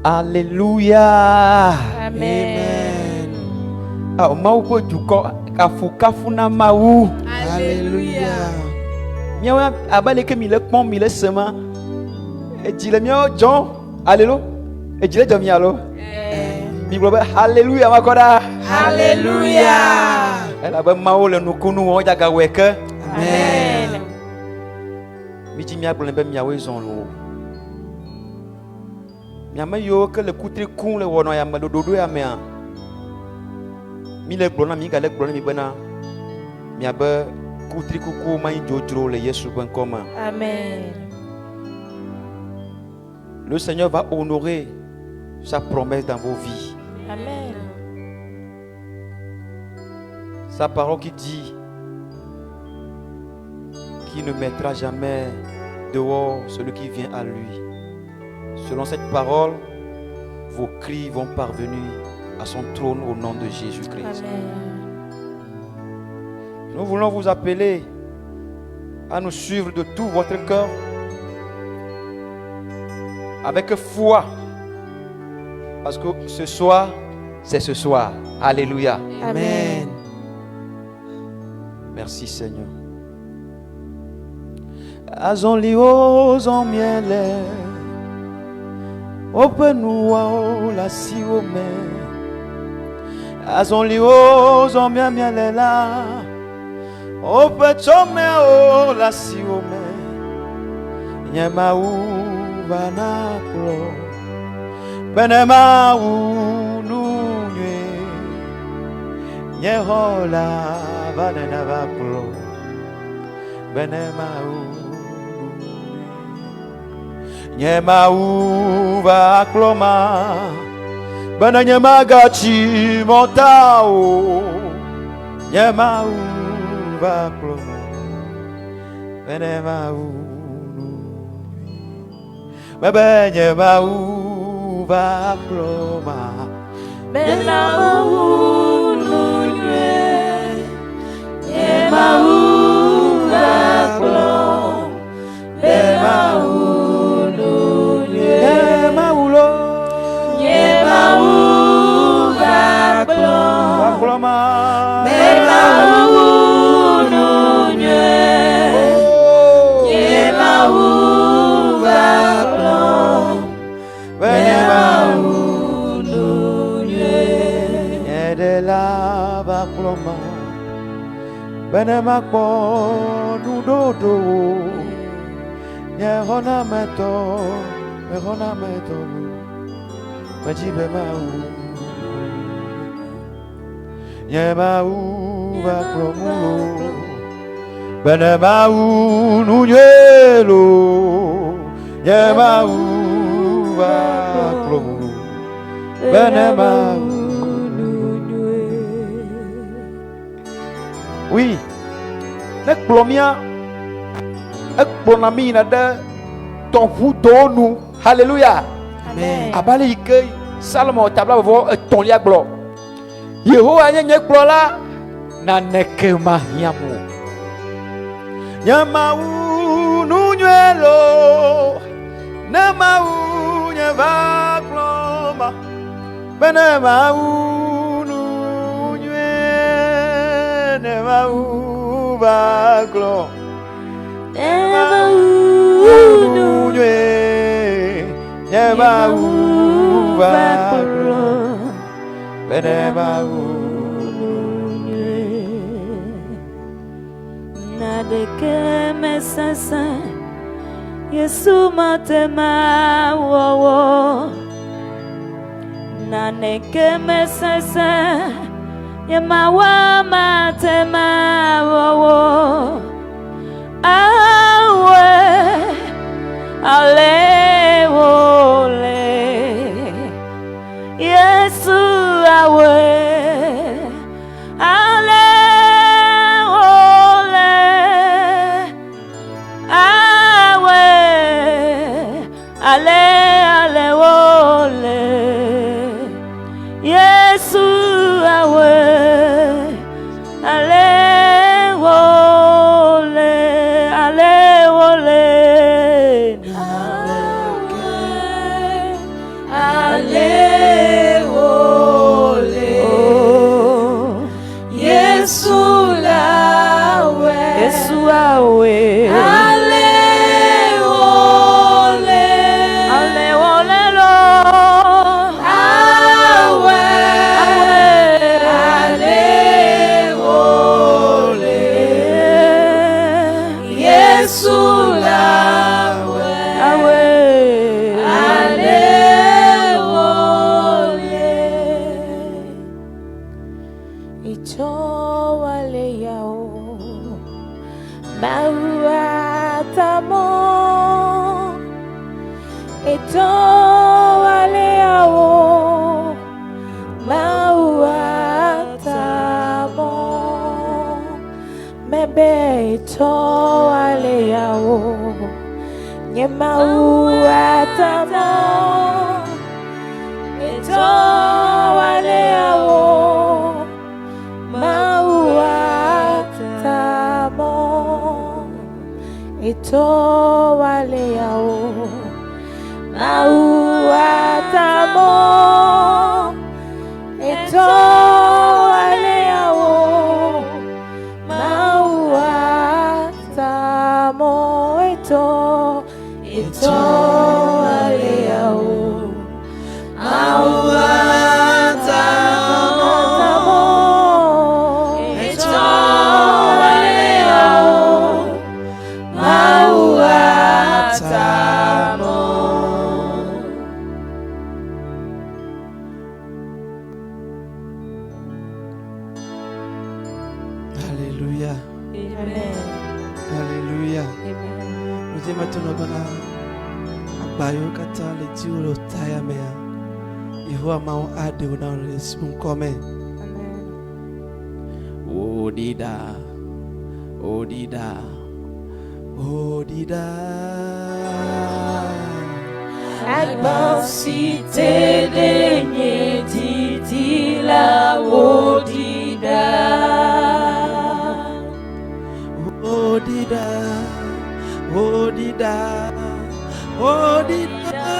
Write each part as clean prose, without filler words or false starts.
Alléluia. Amen. Ah, mau po duko kafu na mau. Alléluia. Miawa abale ke mile pon mile sema. E dile miawa John. Alléluia. E dile John mialo. Mi globe Alléluia makoda. Alléluia. Ela ba mau le nukunu o jaga weke. Amen. Mi di mia gblem be miawe zon lo. Miame yo ke le kutri kun le wono ya me dodo ya me a. Mi le gblona mi ga le gblona mi bena. Miabe kutri kuku ma jojro le Yesu ben comme. Amen. Le Seigneur va honorer sa promesse dans vos vies. Amen. Sa parole qui dit qu'il ne mettra jamais dehors celui qui vient à lui. Selon cette parole, vos cris vont parvenir à son trône au nom de Jésus-Christ. Amen. Nous voulons vous appeler à nous suivre de tout votre cœur avec foi. Parce que ce soir, c'est ce soir. Alléluia. Amen. Merci Seigneur. Azonlio zon miele Openua la siome Azonlio zon miele la Opechome o la siome Nyema u vanaklo Benema u nunye Nyehola vanena vaklo Benema u Nyema uva kloma Bana nyema gachi montao Nyema uva kloma Benema unu Bebe nyema uva kloma Bena ununye. Yema uva klom. Bena ununye. Nyema ulo Yema uva klom. kloma Bena ununye. Yema uva klom. Bena ununye. de la bakloma Benema ko nudodo Nyehona meto Majibe mau Nyema baklomulo Benema nunyelo Nyema baklomulo Benema. Oui, nek plomia, ek bonamina de ton nous. Alléluia. Amen. Abale ike Salomon tabla vo ton lia glo. Yehowa nye la na nekema nyamu. Nyama u nunywelo, nama u nyeva kloma, benema u Nema uva glo Nema ununye. Nema uva glo Nema ununye. Nadeke mesasa Yesu matema wowo. Naneke mesasa Yemawa matema wowo. Awe ale wole. Yesu awe ale wole. Awe ale wole. Yesu awe ale wole. Ale Alléluia. Amen. Alléluia. Amen. Nous aimons ton nom. Abayo kata le diuro taya mea. Ihua mau ade una resum come. Amen. Odida. Odida. Odida. Agbonsite denye titi la odida. Odida. Odida. Odida.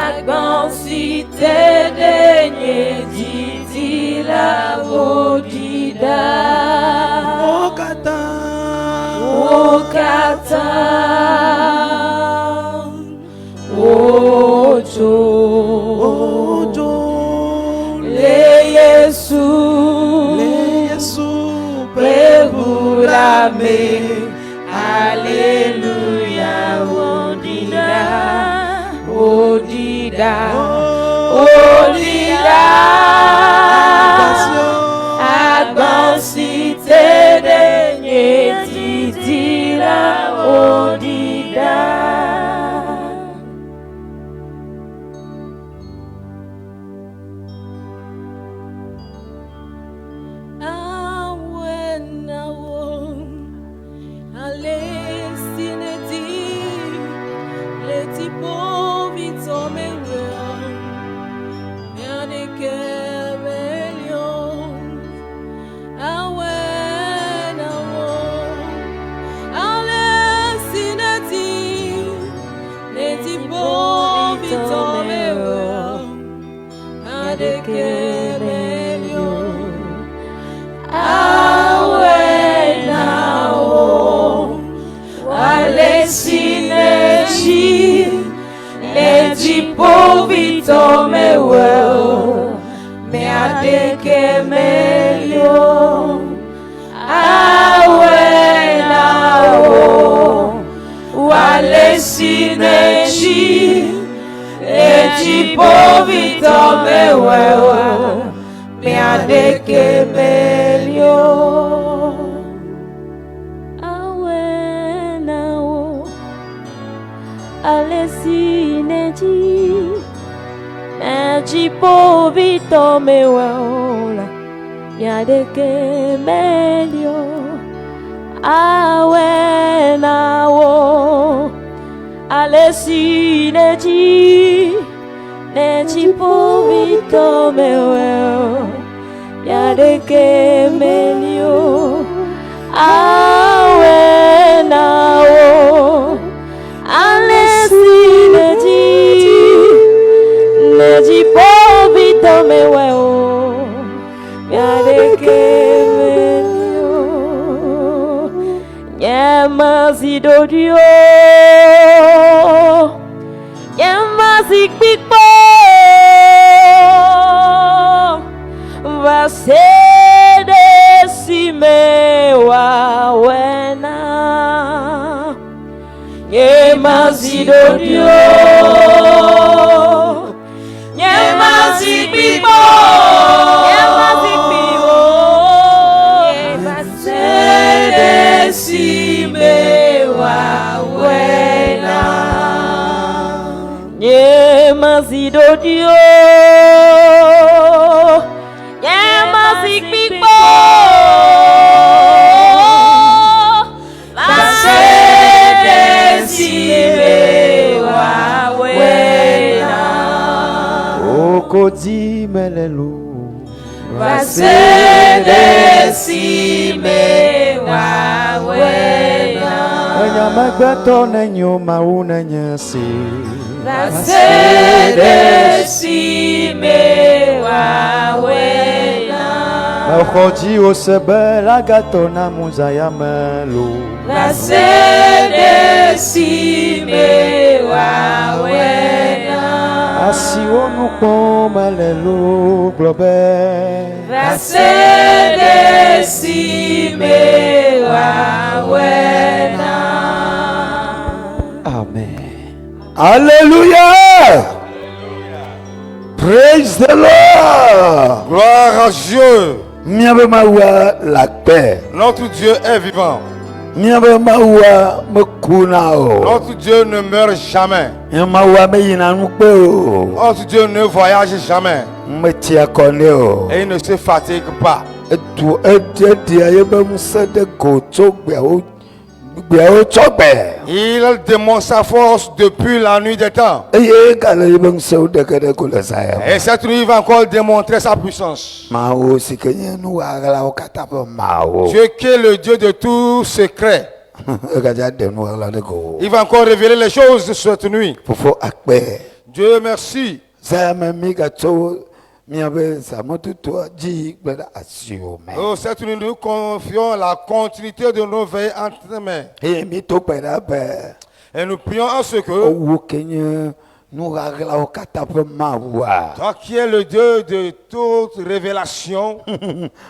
Agbonsite denye titi la odida. Okata. Okata. Ojo. Ojo. Le Yesu. Le Yesu. Prehurame. Alléluia. Odida. Odida. Odida. Agbansite denye titira odida. When Nyemazidodio, Nyemazibibo, Nyemazibibo, Nyemasedesimewa wena. Nyemazidodio, Nyemazibibo, Okodi melelo Vasedesimewa wena. Enyamagbeto nenyoma unanyasi Vasedesimewa wena. Okodi osebe lagato na muzaya melo Vasedesimewa wena. Asionu pon melelo globe Vasedesimewa wena. Amen. Alléluia. Praise the Lord. Gloire à Dieu. Miabe mawa la paix. Notre Dieu est vivant. Miabe mawa mekunao. Notre Dieu ne meurt jamais. Mawa me yina nukpo. Notre Dieu ne voyage jamais. Metia koneo. Et il ne se fatigue pas. Etu edi ayebe musede go togbe o gbe o togbe. Il démontre sa force depuis la nuit des temps. Eye kala yebe museu de kede ko le saya. Et cette nuit il va encore démontrer sa puissance. Mao sikenye nu agala o katapo mao. Dieu qui est le Dieu de tout secret. Egaja de nu agala de go. Il va encore révéler les choses de cette nuit. Fofo akpe. Dieu merci. Zama miga to miabe samotu to ji gbeda asio me. Oh, cette nuit nous confions la continuité de nos veilles entre tes mains. E mi to pera be. Et nous prions à ce que O kenye nu agala o katapo mawa. toi qui es le Dieu de toute révélation,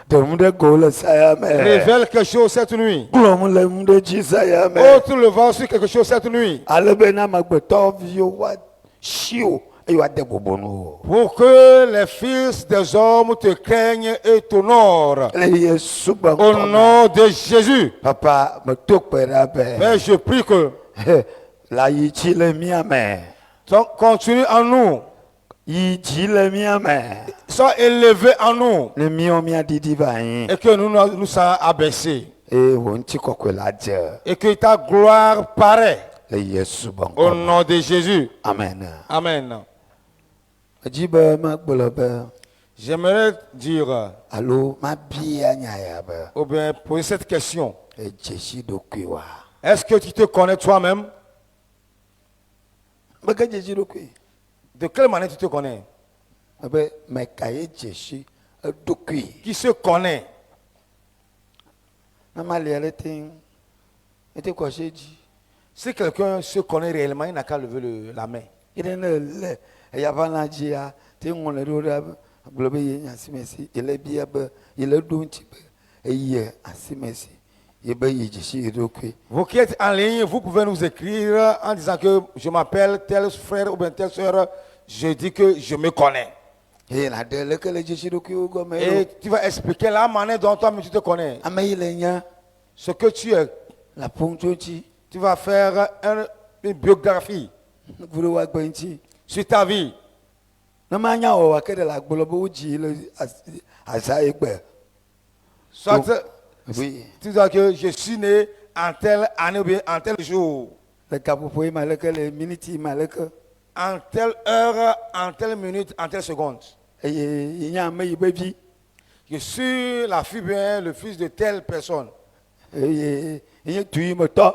De munde go le saya me. révèle quelque chose cette nuit. Glom le munde ji saya me. Oh, tu le vent sur quelque chose cette nuit. Alebe na magbeto vio wa shio e wa de bobono. Pour que les fils des hommes te craignent et t'honorent. Le Yesu ba. Au nom de Jésus. Papa me to pera be. Père, je prie que La yichi le miame. continue en nous. Yichi le miame. Sois élevé en nous. Le mio mia didi ba yin. Et que nous soyons abaissés. E wonti kokwe la je. Et que ta gloire paraît. Le Yesu ba. Au nom de Jésus. Amen. Amen. Ajiba magbolobe. J'aimerais dire, Allo ma bia nyaya ba. ou bien poser cette question. E jeshi dokwiwa. Est-ce que tu te connais toi-même? Baka jeshi dokwi. De quelle manière tu te connais? Abe mekaye jeshi dokwi. Qui se connaît? Na mali eletin. Ete ko sheji. Si quelqu'un se connaît réellement, il n'a qu'à lever la main. Ide le ya bana jia te ngone do da globe ye nyasimesi ele bia ba ele donti ba eye asimesi ye ba ye jeshi dokwi. Vous qui êtes en ligne, vous pouvez nous écrire en disant que je m'appelle tel frère ou bien telle soeur. Je dis que je me connais. E na de le que le jeshi dokwi o go me. Et tu vas expliquer la manière dont toi-même tu te connais. Amayile nya Ce que tu es. la ponchochi Tu vas faire une biographie guru wa gbenchi. sur ta vie. Na manya o wa kede la gbolobo uji le asa egbe. Soit Oui. tu dis que je suis né en telle année ou bien en tel jour, Le kapopo maleke le minute maleke. en telle heure, en telle minute, en telle seconde. E nya me yibebi. Je suis la fille bien, le fils de telle personne. E tui moto.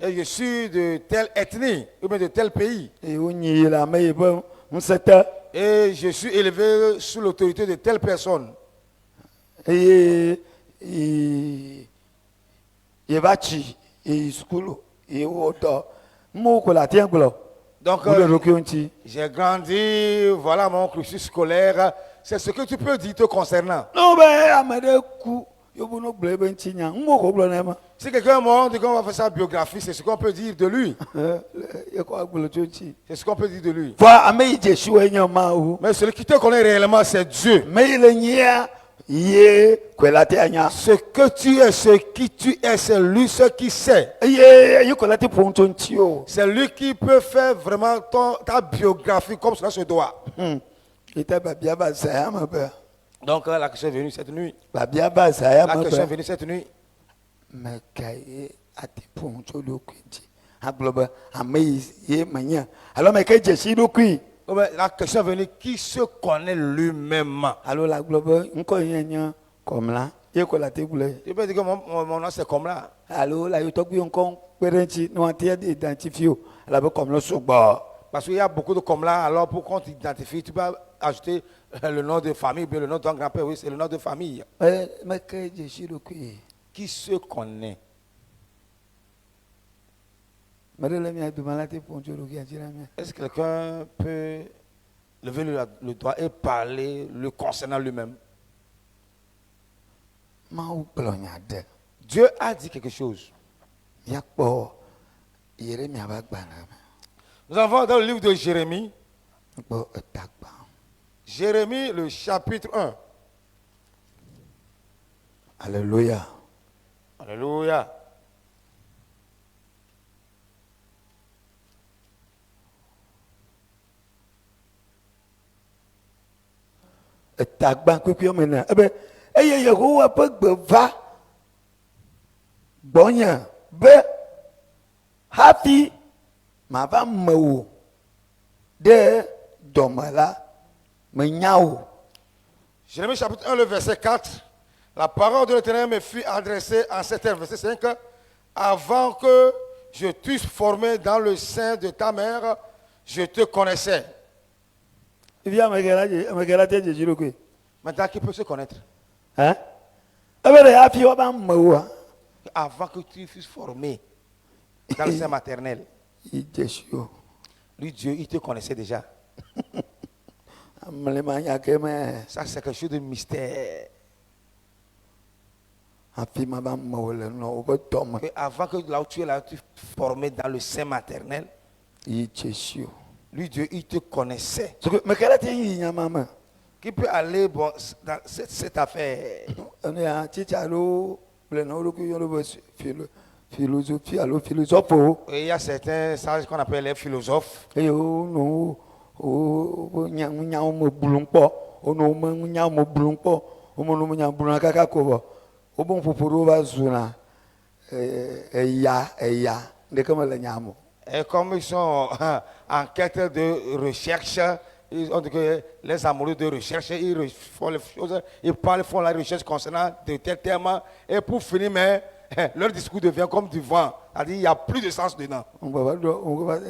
Et je suis de telle ethnie ou bien de tel pays. E unyi la me yibe nsete. Et je suis élevé sous l'autorité de telle personne. E yebachi e skulu e woto. Mo ko la tienglo. Donc, Vous le recueillez. j'ai grandi, voilà mon cursus scolaire. C'est ce que tu peux dire te concernant. Non, mais amade ku yo bono gble ben tinya ngo ko blo na ma Si quelqu'un est mort, on dit qu'on va faire sa biographie, c'est ce qu'on peut dire de lui. e ko agbulo chochi C'est ce qu'on peut dire de lui. fa ame Jesu enya ma o Mais celui qui te connaît réellement, c'est Dieu. me le nyia ye kwelate anya Ce que tu es, ce qui tu es, c'est lui ce qui sait. ye kwelate ponto ntio C'est lui qui peut faire vraiment ta biographie comme cela se doit. ita babia ba sa ma ba Donc la question est venue cette nuit. babia ba sa La ma question est ba venue cette nuit. me kai ati ponto lo kwinji agloba ame ye manya alors me kai Jesu lo kwi Oh, ben, la question est venue, qui se connaît lui-même? alors la globe nko yenya comme là ye kwelate gble Tu peux dire que mon nom c'est comme là. alors la yo to gbi nko perenti no ati identifier la be comme le sogbo Parce qu'il y a beaucoup de comme là, alors pour qu'on t'identifie, tu peux ajouter le nom de famille, bien le nom de ton grand-père, oui, c'est le nom de famille. me kai Jesu lo kwi Qui se connaît? Madame mi adu malate ponto lo ki ajira mi Est-ce que quelqu'un peut lever le doigt et parler le concernant lui-même? ma u plonya de Dieu a dit quelque chose. ya po yere mi abagba na Nous avons dans le livre de Jérémie, po etagba Jérémie le chapitre 1. Alléluia. Alléluia. Etagba kwekwe mena ebe eye Yehowa pe gbeva gbonya be hafi ma va mewo de domala me nyawo Jérémie chapitre 1, le verset 4. La parole de l'Éternel me fut adressée en ces termes. Verset 5. Avant que je t'eusse formé dans le sein de ta mère, je te connaissais. via megela te Jesu lo kwe Maintenant, qui peut se connaître? hein ebe de hafi wa ba mewo Avant que tu fusses formé dans le sein maternel, i Jesu lui, Dieu, il te connaissait déjà. amlema nya keme Ça, c'est quelque chose de mystère. hafi ma ba mewo le no obo dom Et avant que là où tu es là, tu es formé dans le sein maternel, i Jesu lui, Dieu, il te connaissait. so megela te yi nya mama Qui peut aller bon, dans cette affaire? on ya chicha lo le no lo ku yo lo philosophie alo philosophe Et il y a certains sages qu'on appelle les philosophes. e o no o nya mo bulunpo o no mo nya mo bulunpo o mo no nya bulun kaka ko bo o bon poporo ba zuna ya de comme le nyamo Et comme ils sont en quête de recherche, ils ont dit que les amoureux de recherche, ils font les choses, ils font la recherche concernant de tels thèmes. Et pour finir, mais leur discours devient comme du vent. C'est-à-dire qu'il n'y a plus de sens dedans. on va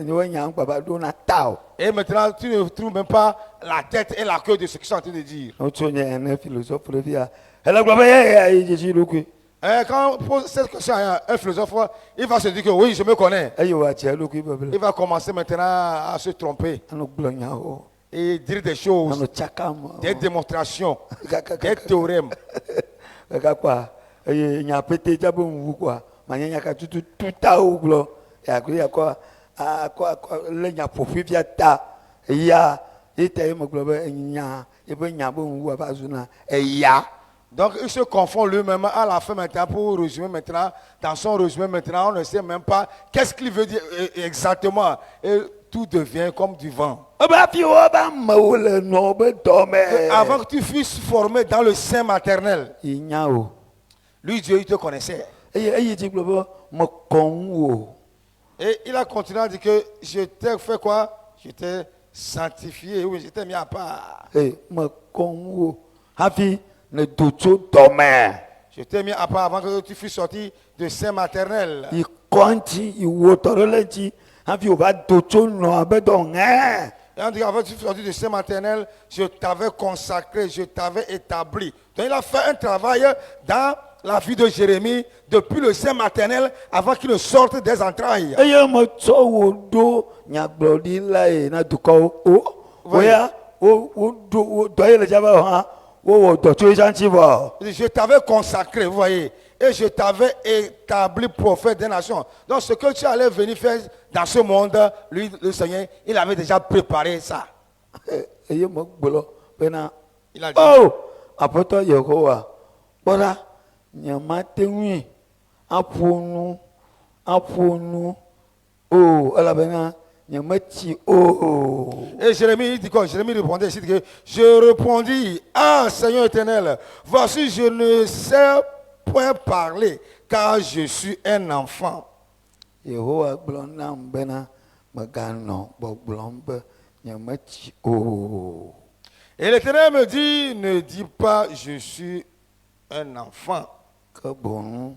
no nya baba do na tao Et maintenant, tu ne trouves même pas la tête et la queue de ce qu'ils sont en train de dire. o to nya na philosophe le via elle globa ya Jésus lo ku Et quand on pose cette question à un philosophe, il va se dire que oui, je me connais. ayo wa che lo ku baba Il va commencer maintenant à se tromper ano glonya o et dire des choses, ano chakam des démonstrations, Kaka- des théorèmes. kaka kwa nya pete jabo nwu kwa manya ka tutu tuta oglo ya kwa le nya pofi bia ta ya ite mo glo be nya e be nya bo nwu ba zuna ya Donc il se confond lui-même à la fin maintenant pour résumer maintenant. Dans son résumé maintenant, on ne sait même pas qu'est-ce qu'il veut dire exactement. Et tout devient comme du vent. ba fi o ba mo le no be do me Avant que tu fusses formé dans le sein maternel, nya o lui Dieu il te connaissait. e ti glo bo mo kon wo Et il a continué à dire que je t'ai fait quoi? Je t'ai sanctifié, oui, je t'ai mis à part. mo kon wo hafi ne docho do me Je t'ai mis à part avant que tu fusses sorti de sein maternel. i konti i wo toro le ti hafi o ba docho no be do nge Et on dit qu'avant que tu fusses sorti de sein maternel, je t'avais consacré, je t'avais établi. Donc il a fait un travail dans la vie de Jérémie depuis le sein maternel avant qu'il ne sorte des entrailles. eye mo tso wo do nyagbodi la e na duko o Oui. oya o do ye le jaba ha wo to tu chanchi bo. Je t'avais consacré, vous voyez, et je t'avais établi prophète des nations. Donc ce que tu allais venir faire dans ce monde, lui, le Seigneur, il avait déjà préparé ça. Eye mo gbolo pena. Il a dit, Oh, apoto Yehowa. Bora nyamatenwi aponu oh ala bena nyamati oh. et Jérémie, il dit quoi? Jérémie répondait ici que je répondis, ah Seigneur éternel, voici je ne sais point parler car je suis un enfant. Yehowa blonam bena magano bo blombe nyamati oh. Et l'Éternel me dit, ne dis pas je suis un enfant. Que bon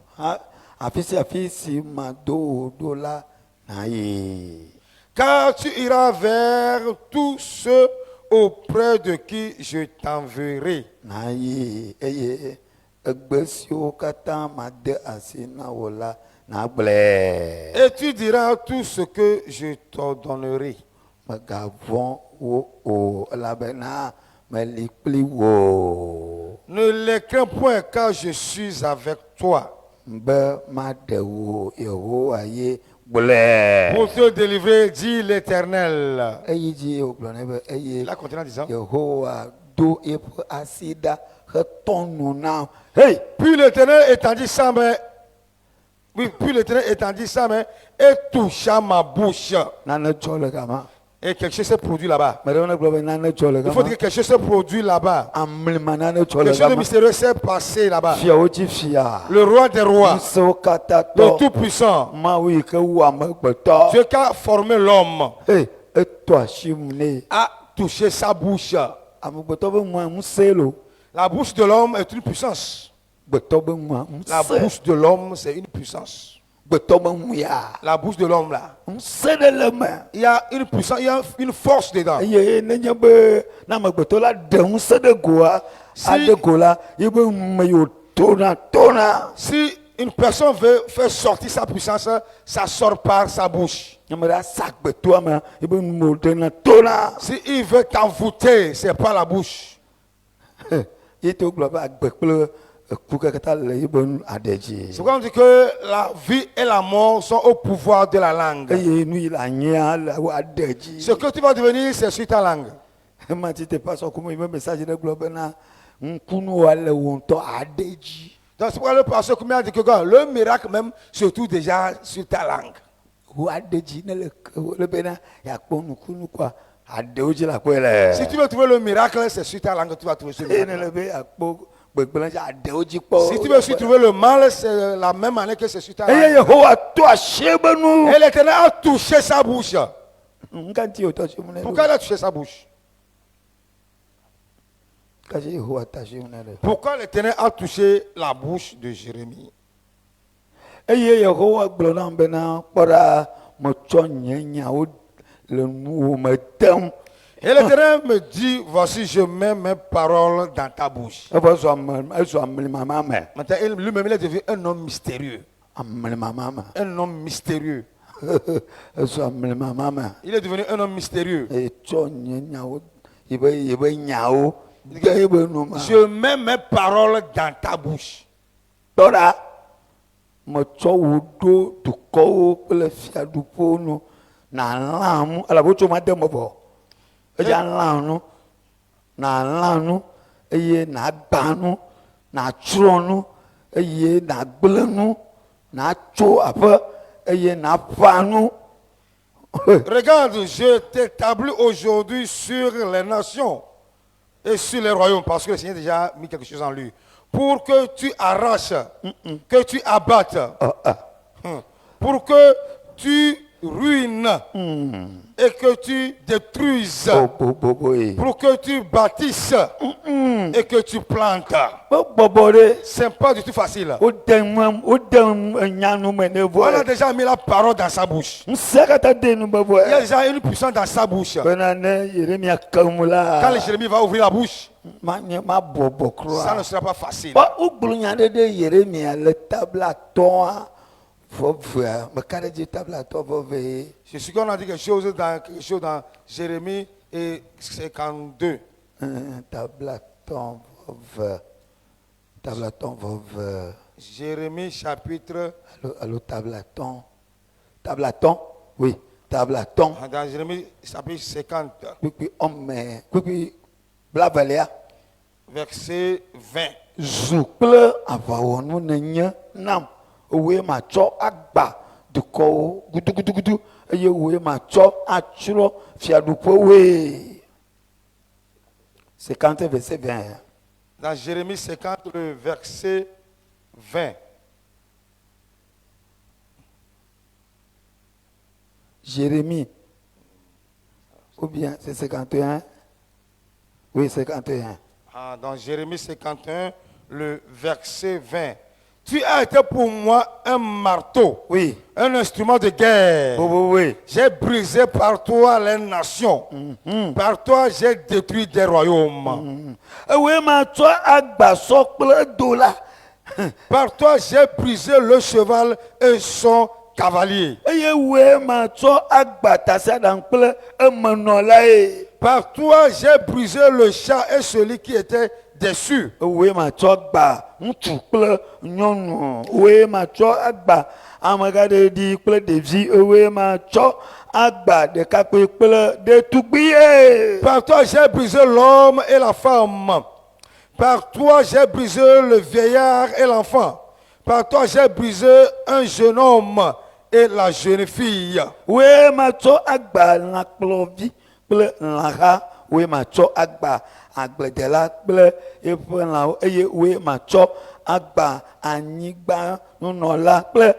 afisi mado dola na ye. Car tu iras vers tous ceux auprès de qui je t'enverrai. Na ye eye egbesio kata made asina wola na ble. Et tu diras tout ce que je t'ordonnerai. Magavon o la bena melikpli wo. Ne les crains point car je suis avec toi Mbe madewo Yehowa ye ble. pour te délivrer, dit l'Éternel. Eyi ji o blonebe eye Il a continué en disant, Yehowa do epo asida retonu na. Hey, puis l'Éternel étendit sa main, oui, puis l'Éternel étendit sa main et toucha ma bouche. nana chole kama. Et quelque chose s'est produit là-bas. Madame globe nana chole Il faut dire kama. que quelque chose s'est produit là-bas. Amlima nana chole Quelque chose de kama. mystérieux s'est passé là-bas. Fia oji fia. Le roi des rois, So kata le to. Tout-Puissant, Maui ke wa magbeto. Dieu qui a formé l'homme, Hey, eto ashimne. a touché sa bouche. Amugbeto be mwa muselo. La bouche de l'homme est une puissance. Gbeto be mwa La muselo. bouche de l'homme, c'est une puissance. Gbeto be muya. La bouche de l'homme, là, Musele le main. il y a une puissance, il y a une force dedans. Ye nenye be na magbeto la de musede goa. Si- Ade gola ibe meyo tona. Si une personne veut faire sortir sa puissance, ça sort par sa bouche. Nyamara sak beto ama ibe mo tona. Si il veut t'envoûter, c'est par la bouche. Ito globa agbekple kuka kata le ibe adeji. C'est pourquoi on dit que la vie et la mort sont au pouvoir de la langue. Eye nu ila nya la wa adeji. Ce que tu vas devenir, c'est sur ta langue. Ma ti te paso kuma ibe message de globa na nkunu wale wonto adeji. Donc c'est pourquoi le pasteur Koumé a dit que quoi, le miracle même se trouve déjà sur ta langue. Wa adeji ne le bena ya kponu kunu kwa adeji la kwele. Si tu veux trouver le miracle, c'est sur ta langue que tu vas trouver ce E ne miracle. le be akpo gbegbele ja adeji kpo. Si tu veux aussi trouver le mal, c'est la même année que c'est sur ta Eye langue. Yehowa to ashebenu. Et l'Éternel a touché sa bouche. Nkanti o to shemune. Pourquoi il a touché sa bouche? Kaje Yehowa ta shemune. Pourquoi l'Éternel a touché la bouche de Jérémie? Eye Yehowa gblɔ nam bena kpɔɖa metsɔ nye nyawo le nuwo me dem. Et l'Éternel me dit, voici, je mets mes paroles dans ta bouche. Ezɔ amelimama me. Maintenant, lui-même, il est devenu un homme mystérieux. Amelimama me. Un homme mystérieux. Ezɔ amelimama me. Il est devenu un homme mystérieux. Etsɔ nye nyawo yebe nyawo de yebe nu me. Je mets mes paroles dans ta bouche. Tɔɖa metsɔ wo ɖo dukɔwo kple fiaɖuƒewo nu nàlã nu elabena wotso ma de me bɔ. Edza lã nu nàlã nu eye nàgbã nu nàtsrɔ̃ nu eye nàgblẽ nu nàtso aƒe eye nàƒã nu. Regarde, je t'établis aujourd'hui sur les nations et sur les royaumes, parce que le Seigneur a déjà mis quelque chose en lui, pour que tu arraches, que tu abattes, pour que tu ruines et que tu détruises, pour que tu bâtisses et que tu plantes. Bɔbɔ ɖe C'est pas du tout facile. wode nya nu me ne On a vɔ. déjà mis la parole dans sa bouche. Ŋusẽ kata de nu be Il y a vɔ. déjà une puissance dans sa bouche. Bena ne Yeremia keŋ la. Quand le Jérémie va ouvrir la bouche, Ma bɔbɔ ça ne kura. sera pas facile. Wogblɔ nya ɖe ɖe Yeremia le tabla tɔa vɔvea meka ɖe dzi tabla tɔ vɔve. Je suis qu'on a dit quelque chose dans Jérémie et 52. Tabla tɔ veuve. Tablaton, veuve. Jérémie chapitre, Allô, tablaton. Tablaton, oui, tablaton. dans Jérémie chapitre 50, Puis, homme, puis, blavalea. verset 20. Zukle avawonu nenye nam. Owe ma cho agba. Duko, gudu. Eye owe ma cho achuro fiadupo we. 50 verset 20. Dans Jérémie 50, le verset 20. Jérémie. Ou bien c'est 51. Oui, 51. Dans Jérémie 51, le verset 20. Tu as été pour moi un marteau, Oui. un instrument de guerre. Oui. J'ai brisé par toi les nations. Par toi, j'ai détruit des royaumes. Owe ma cho agba sokple dola. Par toi, j'ai brisé le cheval et son cavalier. Eye owe ma cho agba tasadan kple emenola e. Par toi, j'ai brisé le chat et celui qui était déçu. Owe ma cho agba ŋutsu kple nyɔnu. Owe ma cho agba amegaɖeɖi kple ɖevi. Owe ma cho agba ɖekakpui kple ɖetugbui e. Par toi, j'ai brisé l'homme et la femme. Par toi, j'ai brisé le vieillard et l'enfant. Par toi, j'ai brisé un jeune homme et la jeune fille. Owe ma cho agba lãkplɔvi kple lãha. Owe ma cho agba agbledela kple eƒe lãwo eye owe ma cho agba anyigba nunɔla kple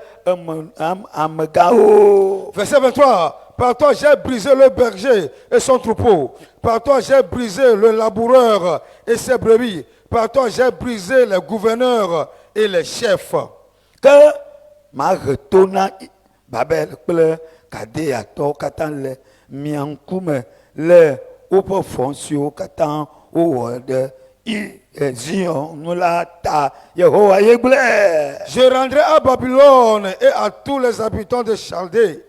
amegawo. Verset 23. Par toi, j'ai brisé le berger et son troupeau. Par toi, j'ai brisé le laboureur et ses brebis. Par toi, j'ai brisé les gouverneurs et les chefs. Ke mahe to na Babel kple Kadeyatɔwo katã le mia ŋkume le woƒe fɔ siwo katã wowɔ ɖe Zion nu la ta. Yehowa ye gblɔe. Je rendrai à Babylone et à tous les habitants de Chaldée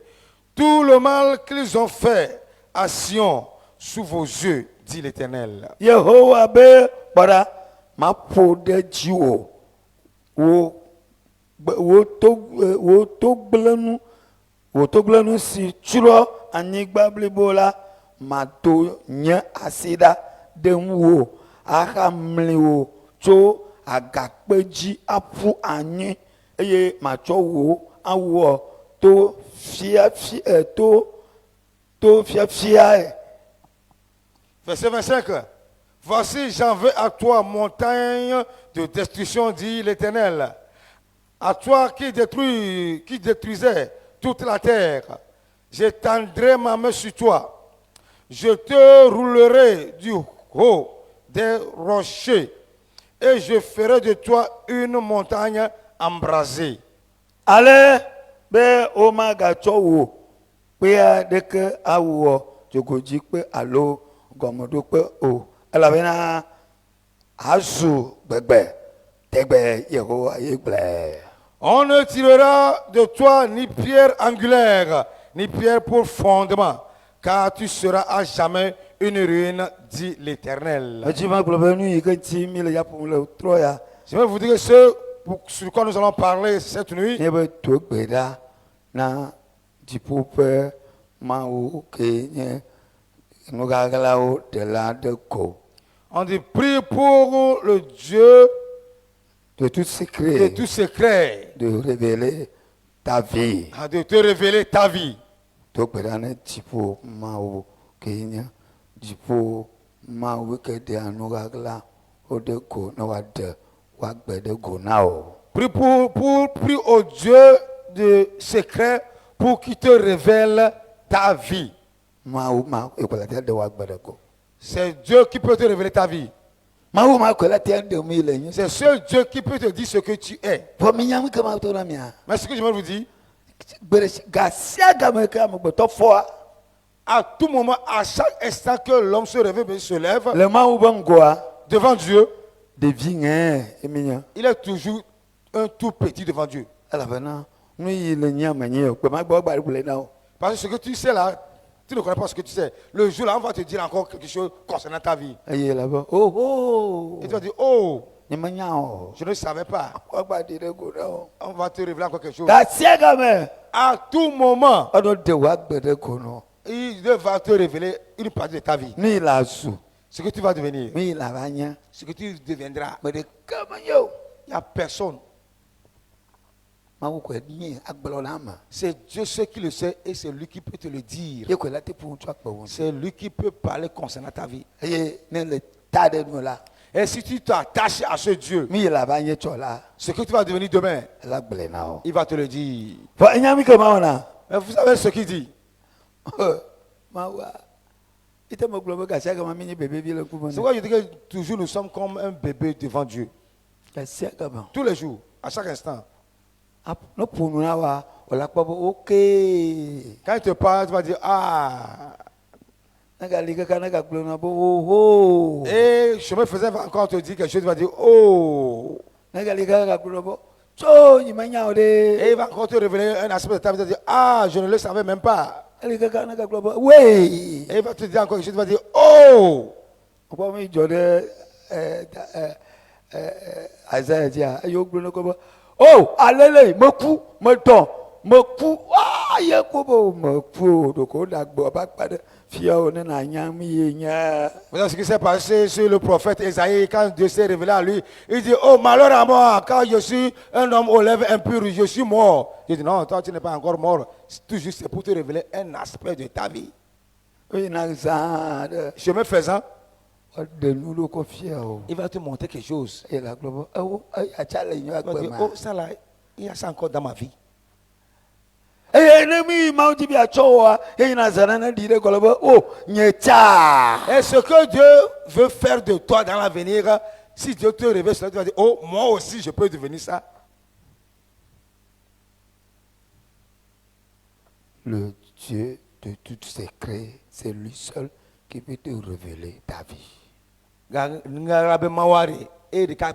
tout le mal qu'ils ont fait à Sion sous vos yeux, dit l'Éternel. Yehowa be kpɔɖa maƒo ɖe dziwò wo togblenu si tsrɔ̃ anyigba blibo la mato nye asi ɖa ɖe ŋuwò axamli wò tso agakpe dzi aƒu anyi eye matsɔ wò awɔ to fiafiae. Verset 25. Voici, j'en veux à toi, montagne de destruction, dit l'Éternel. À toi qui détruisais toute la terre, j'étendrai ma main sur toi. Je te roulerai du haut des rochers et je ferai de toi une montagne embrasée. Ale be womagatsɔ wò kpea ɖeke awɔ dzogodzikpe alo gɔmeɖokpe o elabena azu gbegbe tegbe Yehowa ye gblɔe. On ne tirera de toi ni pierre angulaire, ni pierre pour fondement, car tu seras à jamais une ruine, dit l'Éternel. Edzima gblɔ be nu yi ke ŋuti mi le yaƒom le trɔ ya Je vais vous dire que ce sur quoi nous allons parler cette nuit, nye be to gbe ɖa na dziƒo ƒe Mawu ke nye nuɣaɣlawo ɖela ɖe ko. on dit prie pour le Dieu De tout de secret, tout secret, de révéler ta vie. de te révéler ta vie. To gbe ɖa ne dziƒo Mawu ke nye dziƒo Mawu ke ɖea nuɣaɣla wo ɖe ko ne woaɖe woagbe ɖe go na o. Prie au Dieu de secret pour qu'il te révèle ta vie. Mawu ma ekɔla tia ɖe woagbe ɖe go. C'est Dieu qui peut te révéler ta vie. Mawu ma ekɔla tia ɖe mi le nye. C'est seul Dieu qui peut te dire ce que tu es. Vɔ mi nya mi ke ma to na mia. Mais ce que je vais vous dire, Gbe ɖe ga sia game ke amegbetɔ fɔa à tout moment, à chaque instant que l'homme se réveille et se lève le Mawu be ŋgɔa devant Dieu, ɖevi ŋɛ emi nya. il est toujours un tout petit devant Dieu. Elabena nu yi le nyia me nye o gbe ma gbɔ gba ɖe na o. Parce que ce que tu sais là, Tu ne connais pas ce que tu sais. Le jour là, on va te dire encore quelque chose concernant ta vie. eye là-bas oh Et tu vas dire, oh, nyemanya o je ne savais pas. kwagba dire go no On va te révéler encore quelque chose. ka siega me À tout moment, ono de wa gbede ko no il va te révéler une partie de ta vie. mi la su Ce que tu vas devenir, mi la banya ce que tu deviendras. me de kamanyo Il n'y a personne. ma ko ni agbelo na ma C'est Dieu seul qui le sait et c'est lui qui peut te le dire. ye ko la te pu tu akpo won C'est lui qui peut parler concernant ta vie. eye ne le ta de no la Et si tu t'attaches à ce Dieu, mi la banya chola ce que tu vas devenir demain, la gbele na o il va te le dire. fa nyami ke ma ona Mais vous savez ce qu'il dit? ma wa ite mo globo ka siega ma mi ni bebe bi le ku mo C'est pourquoi je dis que toujours nous sommes comme un bébé devant Dieu. ka siega ma Tous les jours, à chaque instant. no punu na wa ola kpo OK Quand il te parle, tu vas dire, ah. naga liga ka naga gbelo na bo oh Et chemin faisant va encore te dire quelque chose, tu vas dire, oh. naga liga ka gbelo bo so nyimanya o Et de il va encore te révéler un aspect de ta vie, tu vas dire, ah, je ne le savais même pas. liga ka naga gbelo bo wey Et il va te dire encore quelque chose, tu vas dire, oh. opo mi jo de Isaiah dia ayo gbelo ko bo oh alele mo ku mo ton mo ku ah ye ko bo mo ku do ko da gbo ba pade fia o ne na nyam ye nya Vous savez ce qui s'est passé sur le prophète Esaïe quand Dieu s'est révélé à lui. Il dit, oh malheur à moi, car je suis un homme aux lèvres impures, je suis mort. Il dit, non, toi tu n'es pas encore mort. C'est tout juste pour te révéler un aspect de ta vie. we na za de Chemin faisant, de nous le confier o il va te montrer quelque chose. et la globe oh a challenge Il va agbe dire, ma oh ça là, il y a ça encore dans ma vie. ne mi ma ji bi a chowa e na zana na dire golobo oh nyecha Et ce que Dieu veut faire de toi dans l'avenir, si Dieu te révèle cela, tu vas dire, oh moi aussi je peux devenir ça. le Dieu de tout secret c'est lui seul qui peut te révéler ta vie yere ka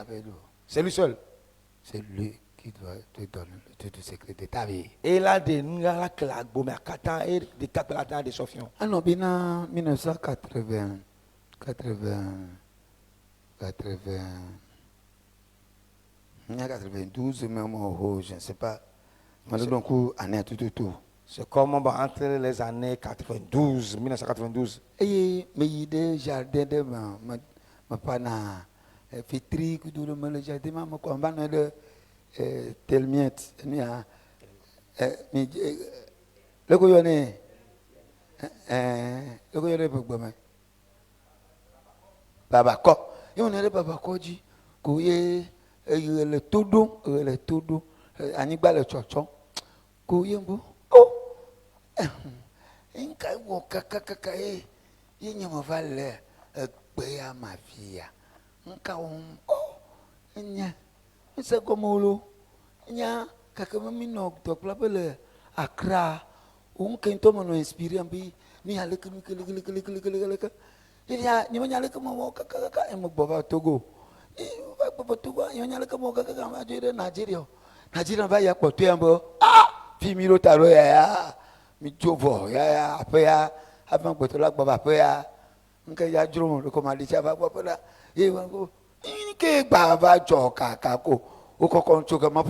be do C'est lui seul. c'est lui qui doit te donner le tout secret de ta vie Et là, des ngala klagbo mais akata et des kapelata de Sofion. alors bina 1980 92 même oh je ne sais pas mais donc année tout C'est comme entre les années 92, 1992. et mais il de jardin de ma pana fitri ku duro me le jardin ma ko mbana de telmiet ni a mi le ko yone le ko yone gbogbo me baba ko yo ne le baba ko ji ko ye le todo anigba le chocho ko ye mbo oh inka wo kaka ye nyama vale gbe ya mafia nka oh nya se komolo nya kaka mi no to plapele Accra on kento mo inspire ambi mi ale kele ya ni manya le mo kaka e mo baba Togo baba Togo yo nya le mo kaka ma jere Nigeria ba ya poto yambo fi mi ro taro ya mi jovo ya ape ya afa poto la baba ape ya nka ya juro mo ko ma le cha ba baba la e wa ko ni ke baba jo kaka ko o koko ncho ka ma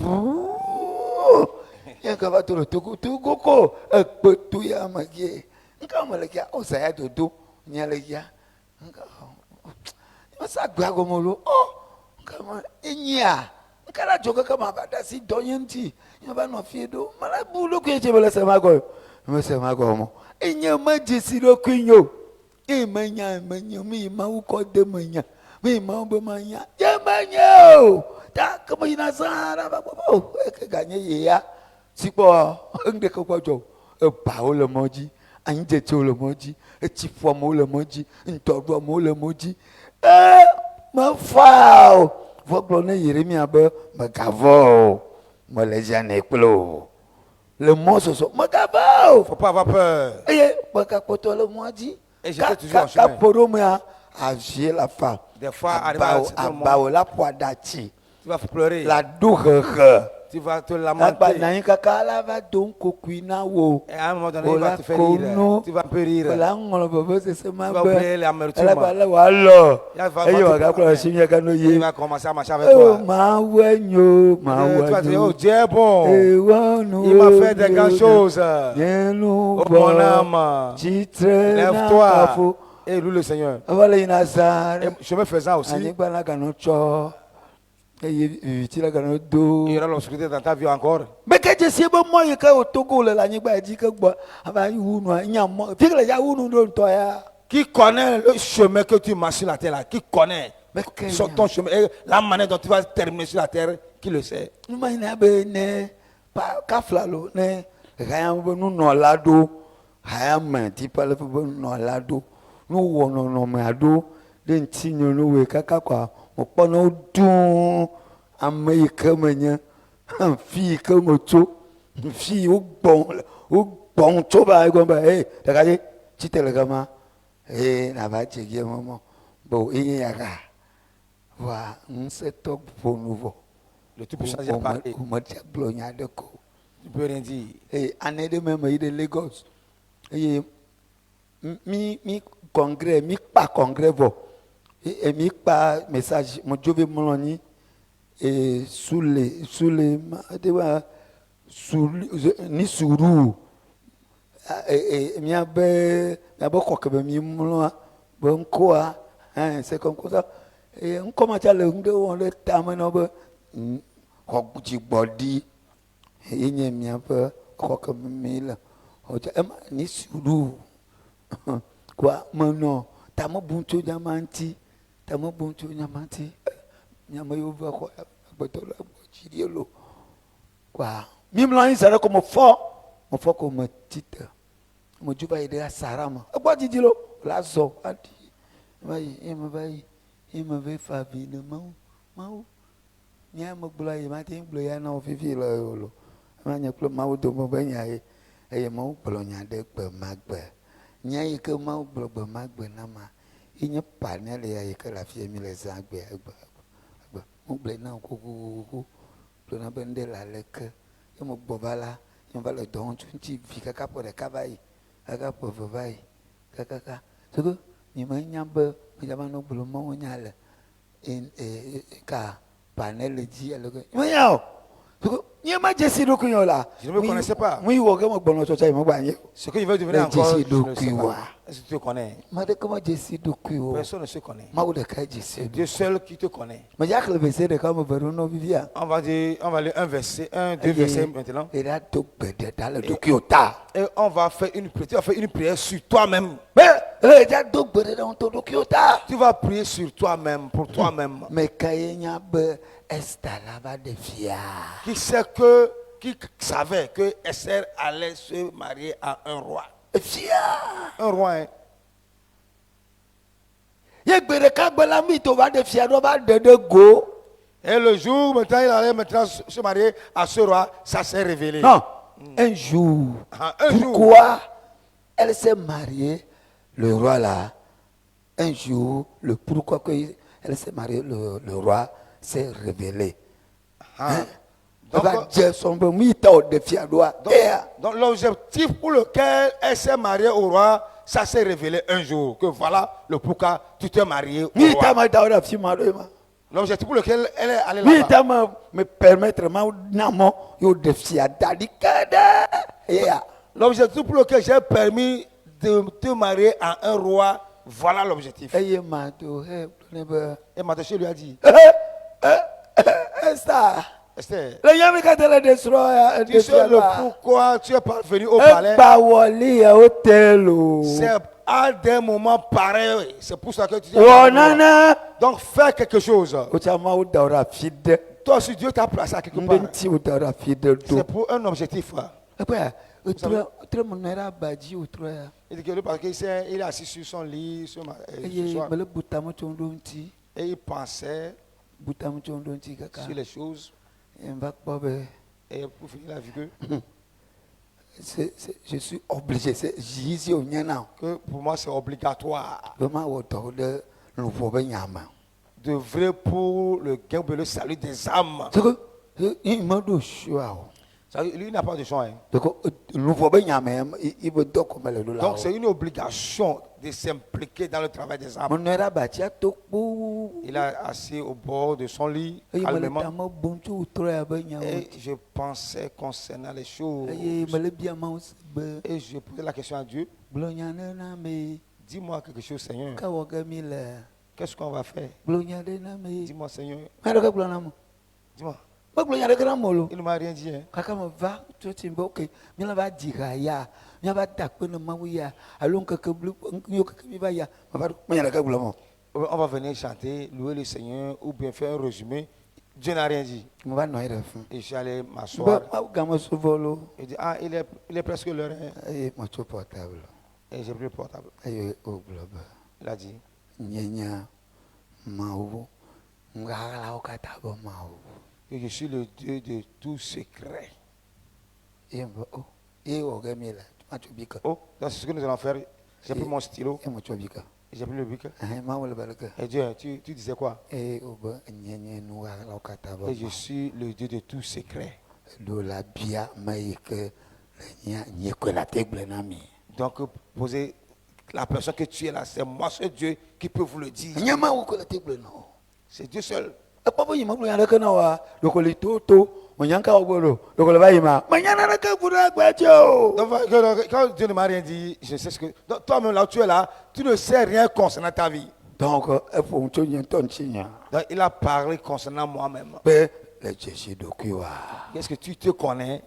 ya ka ba to Togo ko poto ya ma ge nka mo le ya o sa ya dodo nya le ya nka o sa gba go mo lo nka mo enya nkala joka kama bada si donyenti yoba no fiedo mala bulu ku eche bele semago mo enya majesi lo kunyo e manya mi ma uko de manya mi ma obo manya ya manya o ta kama ina sara ba bo e ganye ye ya sipo ngde ko gbojo e ba o le moji anje ti o le moji e ti fo mo le moji ntodo mo le moji ma fao Voglo ne Yeremia be magavo molejane kplo le moso so magavo Faut pas avoir peur. eh bakapoto le moji Et j'étais toujours en chemin. Kaporomia a gié la femme Des fois, arrivé à un certain moment, abao la poadachi tu vas pleurer. la douche Tu vas te Akpa lamenter. na yin kaka ala va don kokui na wo. Et à un moment donné, il va Ola te faire rire. kono. Tu vas un peu rire. Ola ngolo bobo se se ma Tu vas oublier be. l'amertume. Ala ba la wa lo. Il va Eyo te ga kula parler. shi nya ka no Il ye. va commencer à marcher avec Oh toi. ma wenyo, ma Tu vas dire, oh wenyo. Dieu est bon. Ewanu. Il m'a fait des grandes choses. Yenu Oh bo. mon âme, Chitre na lève-toi kafu. et loue le Seigneur. Avala ina sare. Et chemin faisant aussi, Ani ba na ka no cho. Eye viti la ka no do. il y aura l'obscurité dans ta vie encore. Beke jesi ebe mo ye ka otogo le la nyigba eji ke gbo. Aba yi wunu nya mo. Fikle ya wunu do nto ya. Qui connaît le chemin que tu marches sur la terre là? Qui connaît ton chemin et la manière dont tu vas terminer sur la terre? Qui le sait? Numa ina be ne pa kafla lo ne. Ga bo nu no lado. Ha ma ti pa le bo no lado. Nu wo no no ma do. De ntinyo no we kaka kwa. Mo po no dun. Ame ke menya. Fi ke mo to. Fi o gbon to ba e gbon ba eh daga je chitele kama na ba chege momo bo ya ga wa nse to po nouveau Le Tout-Puissant a parlé. o ma dia glonya de ko Tu peux rien dire. ane de même de Lagos mi congrès mi pa congrès bo mi pa message mo jove moloni sous les ni suru miabe kokebe mi mlo bo nkoa c'est comme ça nko ma cha le nde won le tame no be hoguji body yenye miabe kokebe mi la oja ni suru kwa mono tamo buntu jamanti nyama yo va ko botola chirielo kwa mimlo yin sare ko mo fo ko mo tita mo juba ide sarama agba jijilo la zo adi bayi ima be fa bi no mau nyama gbula yi ma tin gbula ya na ofifi lo yolo ma nya klo mau do mo be nya e mau gblo nya de gbe magbe nya yi ke mau gblo magbe na ma inye panel ya yi ke la fie mi le zagbe agba mo ble na ko na bende la leke e mo gbobala yo va le don tunti vi kaka po de kabai kaka po vai kaka so mi ma nyambe mi jama no blo mo nyale in ka panel ji aloko yo yao so ni ma jesi do kun yo la Je ne me connaissais pas. oui wo ke mo gbono so chai mo gba yin Ce que je vais devenir encore, Jesse je ne sais Dokuiwa. pas. Est-ce que tu te connais? ma de comment jesi do ku Personne ne se connaît. ma wo de ka C'est jesi Dieu seul qui te connaît. ma jakle be se de ka mo veru no vivia On va lire un verset, deux versets maintenant. et là to bede dale do ku ta Et on va faire une prière. Tu vas faire une prière sur toi-même. ja do bede don to do ku ta Tu vas prier sur toi-même, pour toi-même. mais kayenya be esta la va de fia Qui savait que Esther allait se marier à un roi. fia Un roi, hein. ye gbere ka gbe la mi to va de fia do va de go Et le jour, maintenant, il allait maintenant se marier à ce roi. Ça s'est révélé. non un jour Un jour. pourquoi elle s'est mariée le roi là un jour le pourquoi que elle s'est mariée le roi s'est révélé Ah. on va dire son peu mi to de fia do Donc l'objectif pour lequel elle s'est mariée au roi, ça s'est révélé un jour. Que voilà le pourquoi tu t'es marié au mi ta roi. ma da da fi ma do ma L'objectif pour lequel elle est allée mi là-bas. ta ma me permettre ma na mo yo de fia dadi kada yeah L'objectif pour lequel j'ai permis de te marier à un roi, voilà l'objectif. eye ma do ne be Et Mardochée lui a dit, esta Esther, le yami ka tele de sro tu de sais fia le ba pourquoi tu es parvenu au palais. ba woli ya hotel o C'est à des moments pareils. C'est pour ça que tu dis. wonana Donc fais quelque chose. o chama o daura fide Toi, si Dieu t'a placé à quelque part, ndenti o daura fide do c'est pour un objectif. apa o monera baji o tro ya Il dit que lui, parce qu'il est assis sur son lit ce eye soir, mele butamo chondo nti et il pensait butamo chondo nti kaka sur les choses. en va bobe Et pour finir la vie, je suis obligé c'est jizi o nyana que pour moi c'est obligatoire be ma wo to de lu fo be nyama de vrai pour le gain, pour le salut des âmes. so il m'a dit choix. Ça veut dire, lui, il n'a pas de choix. Hein. Donc, nous voyons bien, mais il veut donc comme le dollar. Donc c'est une obligation de s'impliquer dans le travail des âmes. Mon era batia to pou. Il a assis au bord de son lit, Il m'a calmement. tamo bontu troya banya. Et je pensais concernant les choses. Il m'a bien maus be. Et je posais la question à Dieu. Blonya na me. Dis-moi quelque chose, Seigneur. Ka wagamila. Qu'est-ce qu'on va faire? Blonya de na me. Dis-moi, Seigneur. Mara ka blona mo. Dis-moi. Ba blonya de gra molo. Il ne m'a rien dit. Hein. Kaka me va to timbo okay. Mila ba diga ya. Mila ba takpe na mawuya. Alon ka blu yo ka mi ba ya. Ma ba manya ka bloma. On va venir chanter, louer le Seigneur ou bien faire un résumé. Dieu n'a rien dit. Ma ba no ira fu. Et je suis allé m'asseoir. Ba gamo suvolo. Il dit, ah, il est presque l'heure. Hein. Eh mo to portable. Et j'ai pris le portable. Ayo o globe. Il a dit, Nyanya mau ngala o katabo mau. que je suis le Dieu de tout secret. Yembo o e o gamila machubika. Oh, c'est ce que nous allons faire. J'ai pris mon stylo, E machubika. j'ai pris le bic. Mau le balaka. Et Dieu, tu disais quoi? E o ba nyanya ngala o katabo. Et je suis le Dieu de tout secret. Do la bia maike nya nyeko la tegle na mi. Donc, posez la personne que tu es là, c'est moi ce Dieu qui peut vous le dire. Nyama o ko la tegle no. C'est Dieu seul. E papa yima blu yana kana wa lokoli toto monyanka ogoro lokoli bayima. Manyana na ka bura gbajo. Donc, quand Dieu ne m'a rien dit, je sais ce que... Donc, toi-même, là où tu es là, tu ne sais rien concernant ta vie. Donc e fo nto nyen ton chinya. Donc, il a parlé concernant moi-même. Be le jeshi dokuwa. Qu'est-ce que tu te connais?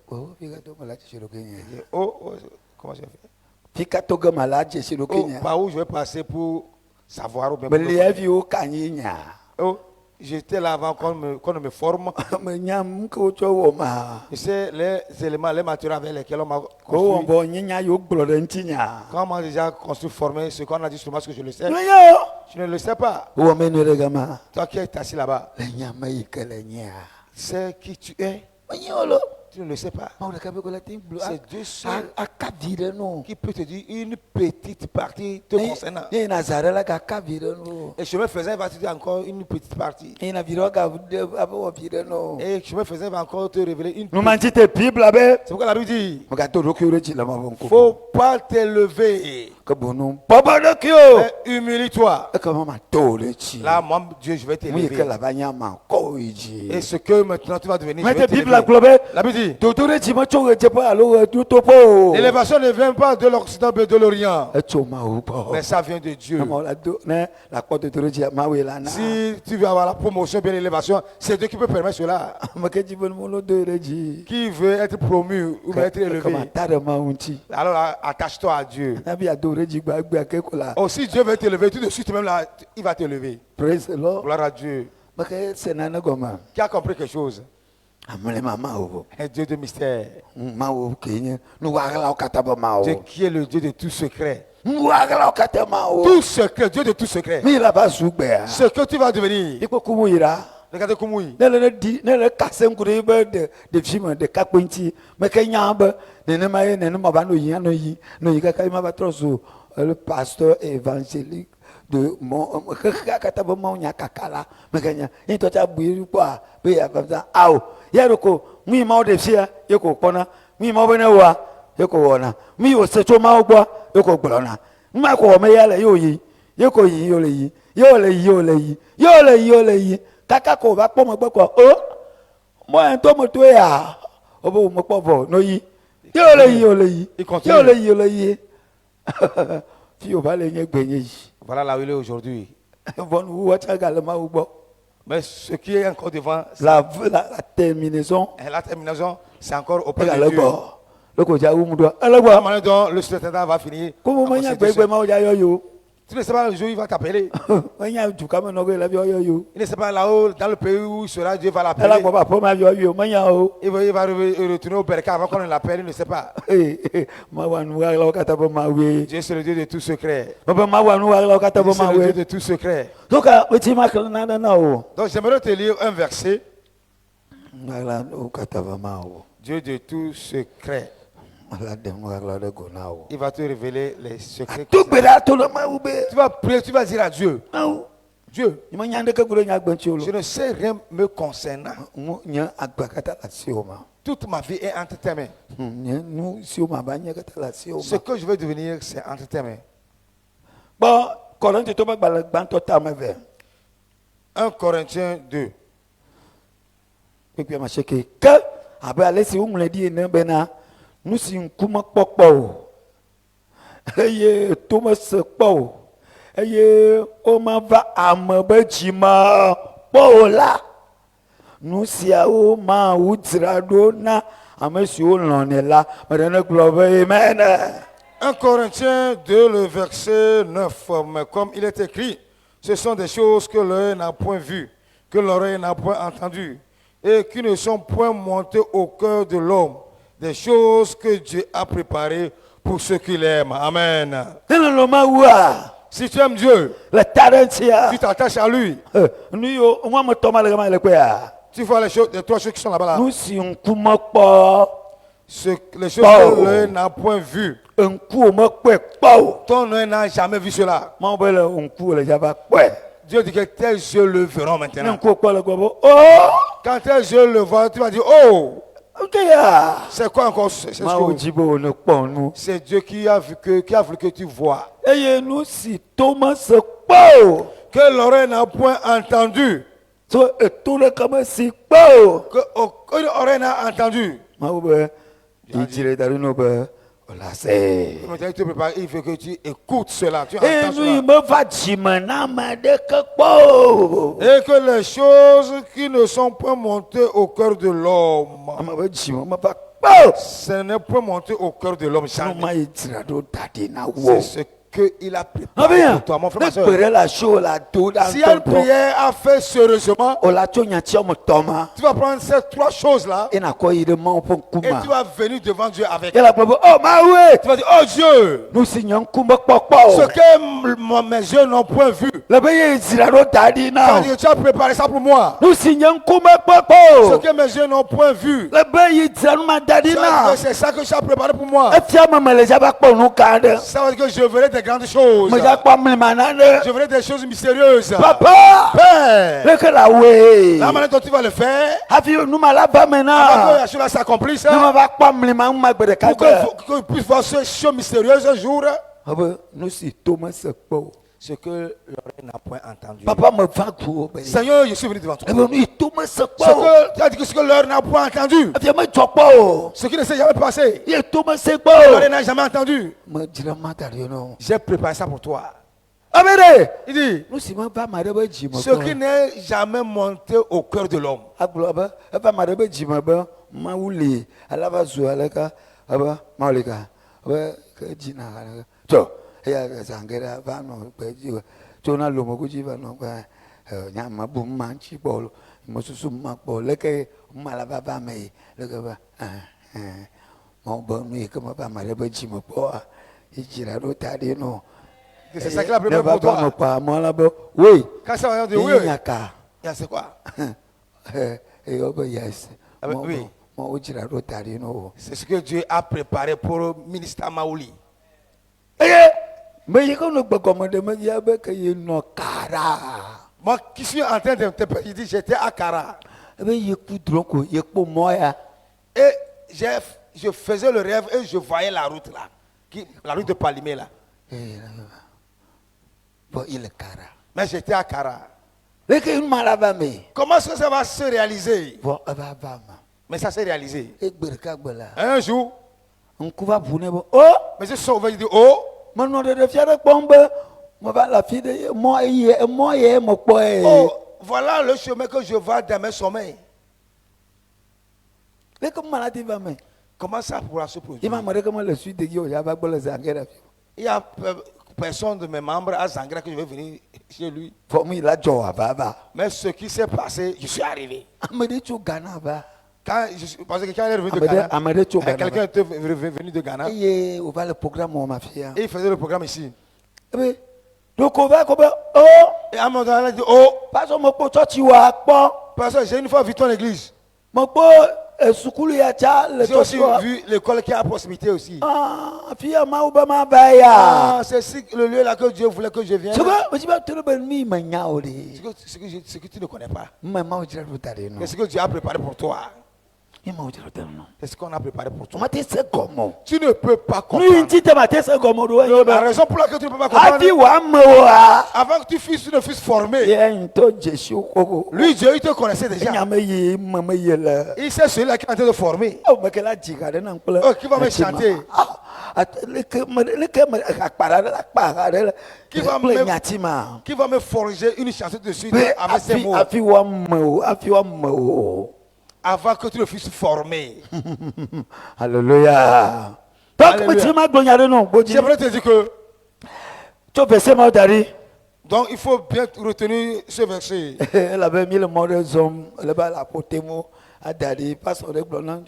Oh, fika to mala jeshi dokenya. Je dis, oh, comment j'ai fait? Fika to ga mala jeshi Oh, dokenya. par où je vais passer pour savoir ou bien pour... Beli avi o kanyinya. Oh, j'étais là avant qu'on ne me forme. Menyam ko cho wo ma. Tu sais, les éléments, les matériaux avec lesquels on m'a Ko construit. bo nyinya yo gboro ntinya. Quand on m'a déjà construit, formé, ce qu'on a dit sur moi, ce que je le sais, Yo, je ne le sais pas. wo menere gama. Toi qui es assis là-bas, Le nyama ikele nya. c'est qui tu es, Menyolo. tu ne le sais pas. Ma ka be ko la tin blu. C'est Dieu seul Akavire no. qui peut te dire une petite partie te concernant. Ni nazare la ka kavire no. Et je me faisais, il va te dire encore une petite partie. Ni na viro ka abo vire no. Et je me faisais, il va encore te révéler une No petite. manchite bible abe. C'est pourquoi la Bible dit, Maka to roku rechi la ma bonko. faut pas t'élever. Ko bonu. Baba dokyo. Mais humilie-toi. E ka mama to rechi. Là, moi, Dieu, je vais Mwi ke t'élever. la banyama ko iji. Et ce que maintenant tu vas devenir, je vais Mete bible la t'élever. globe. La Bible dit, Dodore chi ma choge je pa alo tu topo. l'élévation ne vient pas de l'Occident, mais de l'Orient. E choma upo. Mais ça vient de Dieu. Ma la do ne la ko dodore chi ma we la na. Si tu veux avoir la promotion, bien l'élévation, c'est Dieu qui peut permettre cela. Ma ke ji bon mo lo do reji. Qui veut être promu ou bien être Comme élevé, tare ma unti. alors attache-toi à Dieu. Na bi adore ji gba ke ko la. Oh, si Dieu veut t'élever, tout de suite même là, il va t'élever. Praise the Lord. Gloire à Dieu. Ma ke se na na goma. Qui a compris quelque chose? Amole mama o. Un Dieu de mystère. Ma o kenye. Nu wa la o kataba ma Dieu o. qui est le Dieu de tout secret. Nu wa la o katama o. Tout secret, Dieu de tout secret. Mi la ba su gbe a. Ce que tu vas devenir. Iko kumu ira. Regardez comment il. Ne le kase nkuri be de film de kakpenti. Me ke nya be ne ma ye ne ma ba no yi no yi ka ma ba troso le pasteur évangélique de mon kataba ma nya kakala me ke nya in to ta bu kwa be ya ba za aw ya ko mi ma o de fia ye ko pona mi ma be ne wa ye ko wona mi o se to ma o gbo ye ko gbolona ma ko me ya le yo yi ye ko yi yo le yi yo le yi yo le yi yo le yi yo le yi kaka ko ba po mo gbo ko o mo en to mo to ya o bo mo po vo no yi yo le yi yo le yi Il continue. yo le yi yo le yi fi o ba le yen gbenye yi Voilà là où il est aujourd'hui. bon ou wa ta ga le ma u gbo Mais ce qui est encore devant, la terminaison la terminaison, c'est encore auprès ga de le Dieu. gbo lo ko ja u mu do ele À gbo un moment donné, le secrétaire va finir. ko mo Après, nya c'est gbe Dieu gbe ma o ja yo yo Tu ne sais pas le jour où il va t'appeler. mo nya ju ka mo no go la bi o yo yo Il ne sait pas là-haut, dans le pays où il sera, Dieu va ele l'appeler. gbo ba po ma yo yo mo nya o Il va retourner au Berka avant qu'on ne l'appelle, il ne sait pas. ma wa nu wa la ka ta bo ma we Dieu, c'est le Dieu de tout secret. baba ma wa nu wa la ka ta Dieu, bo c'est ma le Dieu we de tout secret. donc wetin ma kala na na o Donc j'aimerais te lire un verset. ngala o ka ta bo ma o Dieu de tout secret. ala de mo la de go na o Il va te révéler les secrets. to gbe da to lo ma u be Tu vas prier, tu vas dire à Dieu. au Dieu. Il m'a nyandé que gros nya gbencholo. Je ne sais rien me concernant. Nya agbakata la sioma. Toute ma vie est entre tes mains. Nya nous sioma ba nya kata la sioma. Ce que je veux devenir, c'est entre tes mains. Bon, Corinthiens to ba gbanto ta me ve. 1 Corinthiens 2. Et puis ma cheke que abe ale si on le dit ne bena nous si nkuma popo. Eye Thomas po. Eye o ma va amabe jima pola. Nous si a o ma utrado na amesi o lone la madame globe amen. 1 Corinthiens 2, le verset 9. Mais comme il est écrit, ce sont des choses que l'œil n'a point vues, que l'oreille n'a point entendues, et qui ne sont point montées au cœur de l'homme. Des choses que Dieu a préparées pour ceux qui l'aiment. Amen. Si tu aimes Dieu, La tarentia. tu t'attaches à lui, Nous yo moi me toma le gama le quoi. tu vois les trois choses qui sont là-bas. Là. Nous si on kuma po. Les choses que l'œil n'a point vues. Un coup me quoi po. Ton œil n'a jamais vu cela. Mon bel on coup le java quoi. Dieu dit que tes yeux le verront maintenant. Un coup quoi le quoi. Oh! Quand tes yeux le voient, tu vas dire, oh, OK ya. c'est quoi encore c'est Ma ojibo ne pon nous. C'est Dieu qui a voulu que tu vois. Et nous si Thomas se po. Que l'oreille n'a point entendu. So tout le comme si po. Que l'oreille n'a entendu. Ma obe. Il dirait dans nos be. Voilà c'est. Maintenant, tu te prépares, il faut que tu écoutes cela. Tu Et entends nous cela. il me va jimana ma de que po. Et que les choses qui ne sont point montées au cœur de l'homme, Ma va jimana ma po. ce n'est point monté au cœur de l'homme. Non jamais. ma itirado dadi na C'est wo. ce qu'il a Ah préparé bien. pour toi, mon frère, ma Ne soeur. pere la show la do dans Si une prière a fait sérieusement, o la to nya ti o mo toma. tu vas prendre ces trois choses-là E na ko ide mo pon et kuma. tu vas venir devant Dieu avec. E la gbogbo oh ma we. Tu vas dire, oh Dieu, Nu si nyan kuma popo. ce que mes yeux n'ont point vu. Le be ye itirado dadi Ça veut na. dire, tu as préparé ça pour moi. Nu si nyan kuma Ce popo. que mes yeux n'ont point vu. Le be ye itirado ma dadi Ça veut na. dire que c'est ça que tu as préparé pour moi. E fia ma mele jaba po nu kande. Ça veut dire que je verrai des grandes choses. Me ja kwa mle manane. Je verrai des choses mystérieuses. Papa. Père, Le que la we. la manière dont tu vas le faire, Have you nu ma la ba avant que mena. la chose s'accomplisse, Nu ma va kwa mle ma ma gbede ka pour gbe. que puisse voir ces choses mystérieuses un jour. Abe nu si Thomas se po. Ce que l'oreille n'a point entendu. Papa me va go be. Seigneur, je suis venu devant toi. E be nu Thomas se Ce po. que tu as dit que ce que l'heure n'a point entendu. E fia me jopo. Ce qui ne s'est jamais passé. Ye Thomas se po. L'oreille n'a jamais entendu. Me jira matari no. J'ai préparé ça pour toi. Abere. Il dit, Nu si ma ba ma de be jimo. ce qui n'est jamais monté au cœur de l'homme. Aglo ba e ba ma de be jimo ba ma wuli ala ba zu ala ka aba ma wuli ka. Aba ka jina ka. To ya zangera ba no be ji. To na lo mo ku ji ba no ba. Nya ma bu ma chi bolo. Mo susu ma bo le ke ma la ba me le ke ba. Mo bo mi ke ma ba ma de be jimo bo. Ijira do ta de no. C'est ça qu'il a préparé pour toi. Oui. Quand ça va dire oui, Il y a qu'à. c'est quoi? Et yes. Ah ben, oui. C'est ce que Dieu a préparé pour le ministère Maouli. Mais il y a un peu comme de me dire que il y a une cara. Moi qui suis en train de te parler, il dit j'étais à Kara. Mais il y a coup de ronco, il y a pour moi. Et je faisais le rêve et je voyais la route là. La route de Palimé là. Bon, il est cara. Mais j'étais à Kara. Comment est-ce que ça va se réaliser? bon, Mais ça s'est réalisé. et Un jour, on va vous oh, mais je suis sauvé, je dis oh, maintenant de fier de bombe, moi va la fille de moi, mon poing. oh, voilà le chemin que je vois dans mes sommeils. Les comme maladie va me. Comment ça pourra se produire? Il m'a demandé comment le suite de Guillaume, il y a pas de zangera. Il y a personne de mes membres à Zangra que je vais venir chez lui. Pour moi, il a joie, baba. Mais ce qui s'est passé, je suis arrivé. Amade tu Ghana ba. Parce que quand il est revenu de Ghana, Amade tu Ghana. quelqu'un était venu de Ghana Et on va le programme on ma fille. et il faisait le programme ici. Eh donc on va oh, Et à un moment donné, il a dit oh, pas on me pote tu vois pas. parce que j'ai une fois vu ton église. Mon po sukulu ya cha le J'ai aussi toso. vu l'école qui est à proximité aussi. Ah, fia ma uba ma ba ya. Ah, c'est le lieu là que Dieu voulait que je vienne. Soba, o jiba toro ben mi manya ori. Ce que tu ne connais pas. Mama o jira rutare no. C'est ce que Dieu a préparé pour toi. Ima o jira rutare no. C'est ce qu'on a préparé pour toi. Ma te se gomo. Tu ne peux pas Ni comprendre. ntite ma te se gomo do yo La ba. raison pour laquelle tu ne peux pas Afi comprendre, wa mwa. avant que tu ne fusses formé, Ye nto Jesu koko. lui, Dieu, il te connaissait déjà. Nyame ye mama ye la. Il sait celui-là qui est en train de former. Oh, mais quelle a dit, Oh, qui va me chanter? Qui va me forger une chanson dessus avec ces mots avant que tu ne fusses formé. Alléluia. J'aimerais te dire que donc il faut bien retenir ce verset. Elle avait mis le mot des hommes, elle avait la côté mot à Dari, pas sur les blancs.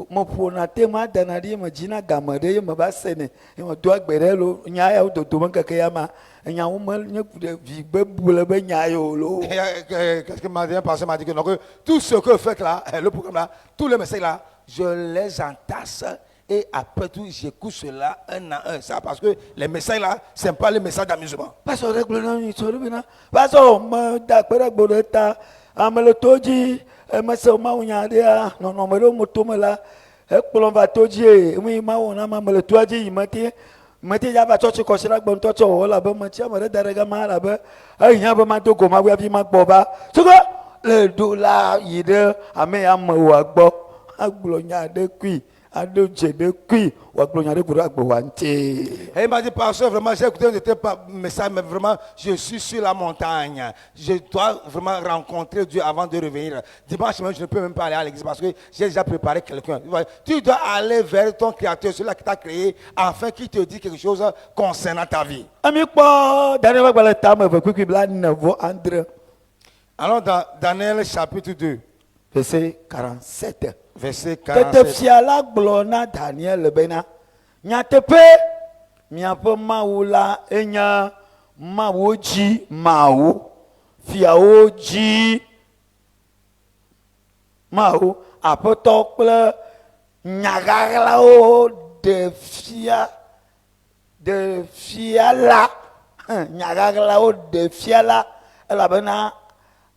Mon pour na tema danari ma jina gamade ma basene e ma doa gberelo nya ya do to man kaka yama nya umal nya vigbe bule be nya yo lo. Qu'est-ce que m'a dit un pasteur m'a dit que non, que tout ce que vous faites là, le programme là, tous les messages là, je les entasse et après tout j'écoute cela un à un. Ça parce que les messages là, c'est pas les messages d'amusement. Pas sur les blancs ni sur le bina. Pas sur ma da kwera gbodeta amelo toji e ma se ma unya dia no no mero mutumela e kpolon va toji mi ma wona ma melo toji mati ya ba church ko sira gbon to cho wala ba ma cha mare darega ma la ba ai nya ba ma to go ma wi fi ma gbo ba so ko le do la yide ame ya mo wa gbo agbulo nya de kui ado je de kui wa gbulo nya de gbo agbo wa nti. Et il m'a dit, pasteur, vraiment, j'ai écouté un message, mais vraiment, je suis sur la montagne. Je dois vraiment rencontrer Dieu avant de revenir. Dimanche, même, je ne peux même pas aller à l'église parce que j'ai déjà préparé quelqu'un. Tu dois aller vers ton Créateur, celui-là qui t'a créé, afin qu'il te dise quelque chose concernant ta vie. Ami ko Daniel ba le tam ba kui bla nevo andre Allons dans Daniel chapitre 2, verset 47. verset Tete 47. fiala gblona Daniel bena nyatepe miaƒe mawu la enya mawu dzi mawu fiawo dzi mawu aƒetɔ kple nyaɣaɣlawo de fia la nyaɣaɣlawo de fia la elabena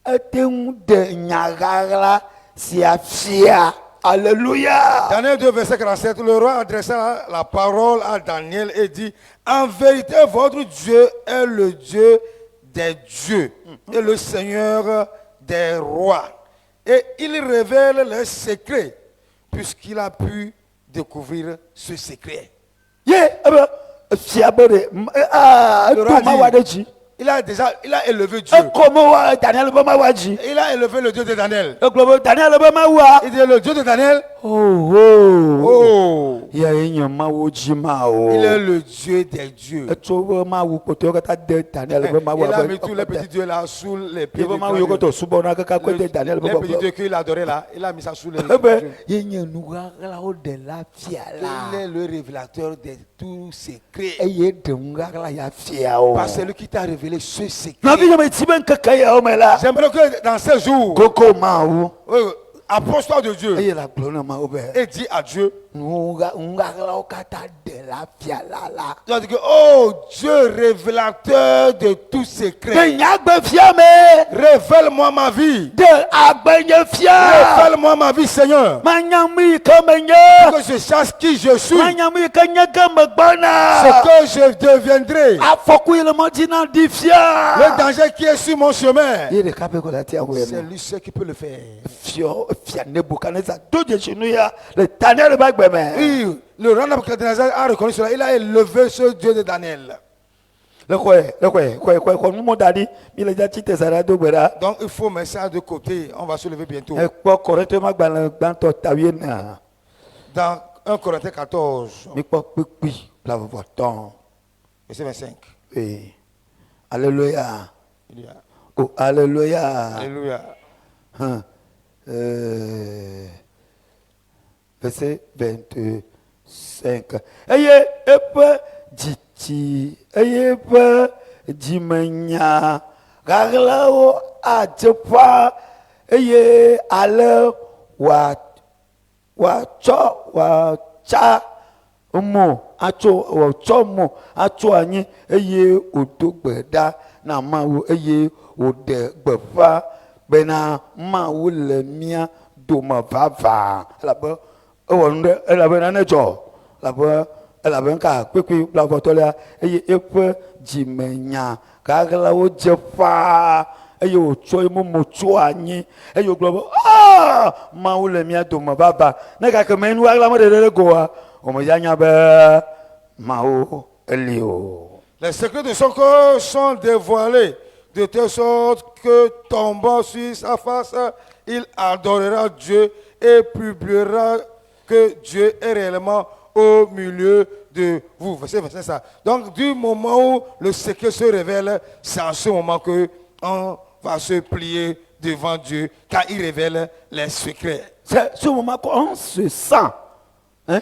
ete ŋu de nyaɣaɣla sia fia. Alléluia. Daniel 2, verset 47, le roi adressa la parole à Daniel et dit, en vérité, votre Dieu est le Dieu des dieux et le Seigneur des rois. Et il révèle les secrets, puisqu'il a pu découvrir ce secret. Il a élevé Dieu. Il a élevé le Dieu de Daniel. Il dit le Dieu de Daniel. Oh. Il est le Dieu des dieux. Il a mis tous les petits dieux là sous les pieds de Daniel. Les petits dieux qu'il adorait là, il a mis ça sous les pieds. Il est le révélateur de tous secrets. Parce que c'est lui qui t'a révélé ce secret. J'aimerais que dans ces jours, approche-toi de Dieu et dis à Dieu. Tu vas dire que, oh Dieu révélateur de tous secrets, révèle-moi ma vie, révèle-moi ma vie Seigneur, que je sache qui je suis, ce que je deviendrai, le danger qui est sur mon chemin. C'est lui seul qui peut le faire. Oui, le roi Nabuchodonosor a reconnu cela. Il a élevé ce Dieu de Daniel. Donc il faut mettre ça de côté. On va se lever bientôt. Dans 1 Corinthiens 14, verset 25. Oui. Alléluia. Il y a- Oh, alléluia. Alléluia. Verset 25. Ayez epé diti, ayez epé dimenya, garlao adjepa, ayez ale wa wàtsá mɔ atso wòtsɔ mɔ atso anyi eye wòdo gbe ɖa na Mawu eye wòɖe gbeƒã bena Mawu le mía dome vavã elabe ewɔ nu ɖe elabe nane dzɔ elabe nka kpekpe blavɔtɔlia eye eƒe dzimenya gaɣlawo dze ƒãa eye wòtsɔ momo tso anyi eye wògblɔ be Mawu le mía dome vavã ne gake me nu aɣla me ɖeɖe ɖe goa wòmedza nya be Mawu eli o. Les secrets de son corps sont dévoilés de telle sorte que tombant sur sa face, il adorera Dieu et publiera que Dieu est réellement au milieu de vous. Verset 25, ça. Donc, du moment où le secret se révèle, c'est en ce moment que on va se plier devant Dieu, car il révèle les secrets. C'est ce moment qu'on se sent. Hein?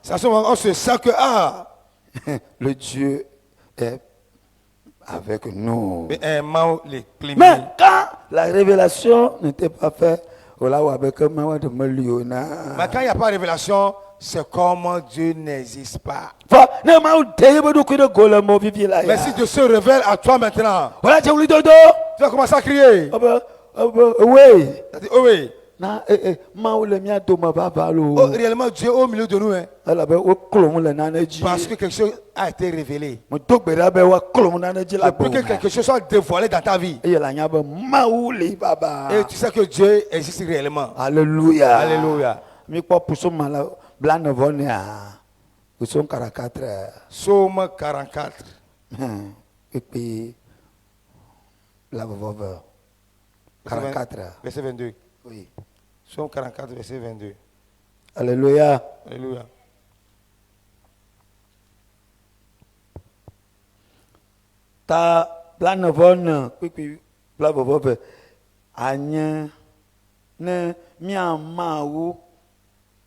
C'est à ce moment qu'on se sent que le Dieu est avec nous. Mais quand la révélation n'était pas faite, quand il n'y a pas de révélation, c'est comme Dieu n'existe pas. Mais si Dieu se révèle à toi maintenant, tu vas commencer à crier. Oui. Réellement, Dieu est au milieu de nous. Hein. Parce que quelque chose a été révélé. Pour que quelque chose soit dévoilé dans ta vie. Et tu sais que Dieu existe réellement. Alléluia. Alléluia. Psaume 44. Verset 22. Oui. Psaume 44, verset 22. Alléluia. Alléluia. Ta planevon plavovove anye ne mia Mawu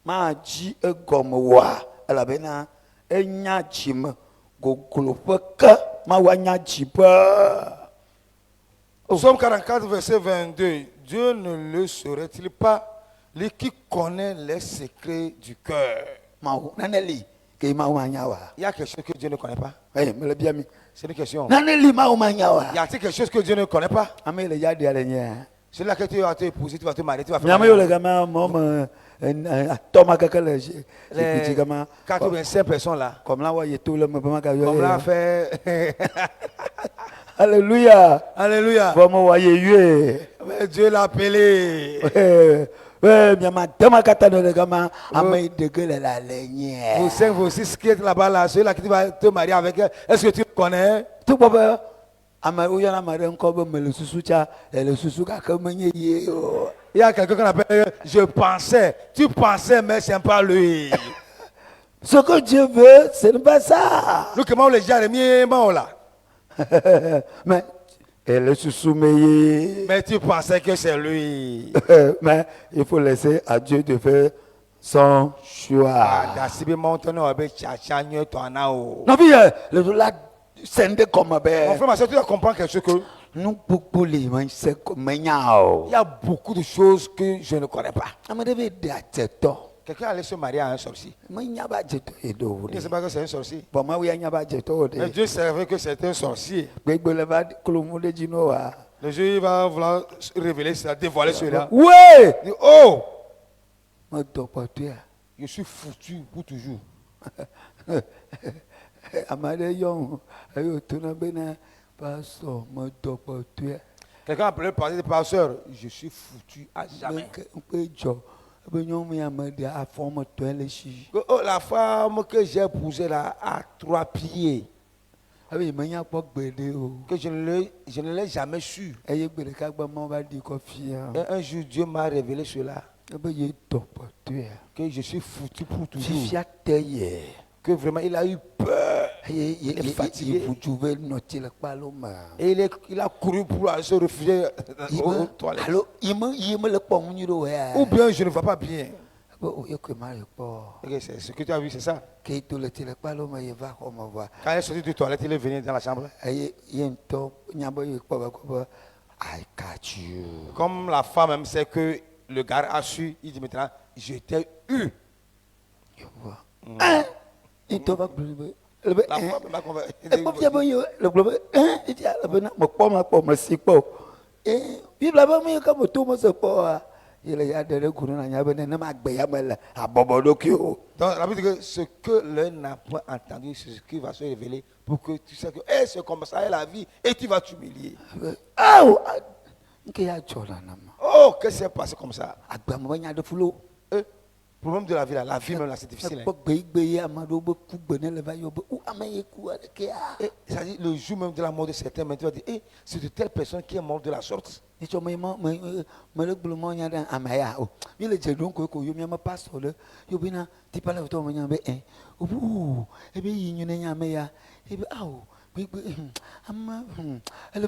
ma dzi egɔme wa elabena enya dzime gogloƒe ke Mawu anya dziƒe. Psaume 44, verset 22. Dieu ne le saurait-il pas, lui qui connaît les secrets du cœur? Il y a quelque chose que Dieu ne connaît pas. C'est une question. Il y a quelque chose que Dieu ne connaît pas. C'est là que tu vas te épouser, tu vas te marier, tu vas faire. 85 personnes là. Comme là fait. Alléluia. Alléluia. Mais Dieu l'a appelé. Vous 5, vous 6 qui êtes là-bas, là, ceux-là qui vont te marier avec, est-ce que tu connais? Il y a quelqu'un qu'on appelle je pensais. Tu pensais, mais ce n'est pas lui. Ce que Dieu veut, ce n'est pas ça. Nous, comment les gens là? Mais elle est soumise. Mais tu pensais que c'est lui. Mais il faut laisser à Dieu de faire son choix. Non, mon frère, ma soeur, tu dois comprendre quelque chose que il y a beaucoup de choses que je ne connais pas. Quelqu'un allait se marier à un sorcier. Il ne sait pas que c'est un sorcier. Mais Dieu savait que c'était un sorcier. Le jour il va vouloir révéler cela, dévoiler cela. Oui! Oh! Je suis foutu pour toujours. Quelqu'un a appelé par des pasteur, je suis foutu à jamais. Oh, la femme que j'ai épousée là a 3 pieds. Que je ne l'ai jamais su. Et un jour, Dieu m'a révélé cela. Que je suis foutu pour toujours. Que vraiment, il a eu peur. Il est fatigué. Et il a couru pour aller se réfugier aux toilettes. Ou bien je ne vois pas bien. Okay, c'est ce que tu as vu, c'est ça? Quand il est sorti du toilette, il est venu dans la chambre. Comme la femme même sait que le gars a su, il dit maintenant, je t'ai eu. Hein? Il te va bleu. Le La femme m'a convaincu. le bleu. Hein? Il dit à la bonne, me si pas. Et puis là-bas, mais comme tout le monde se pas. Il y a des gens qui ont m'a béamel à Bobodokio. Donc, la Bible dit que ce que l'un n'a pas entendu, c'est ce qui va se révéler pour que tu sais que c'est comme ça est la vie et tu vas t'humilier. Ah, qu'il y a Oh, que c'est passé comme ça. Le problème de la vie, là, la vie même là, c'est difficile. Hein. Et ça dit, le jour même de la mort de certains, tu vas dire, c'est de telle personne qui est morte de la sorte. Elle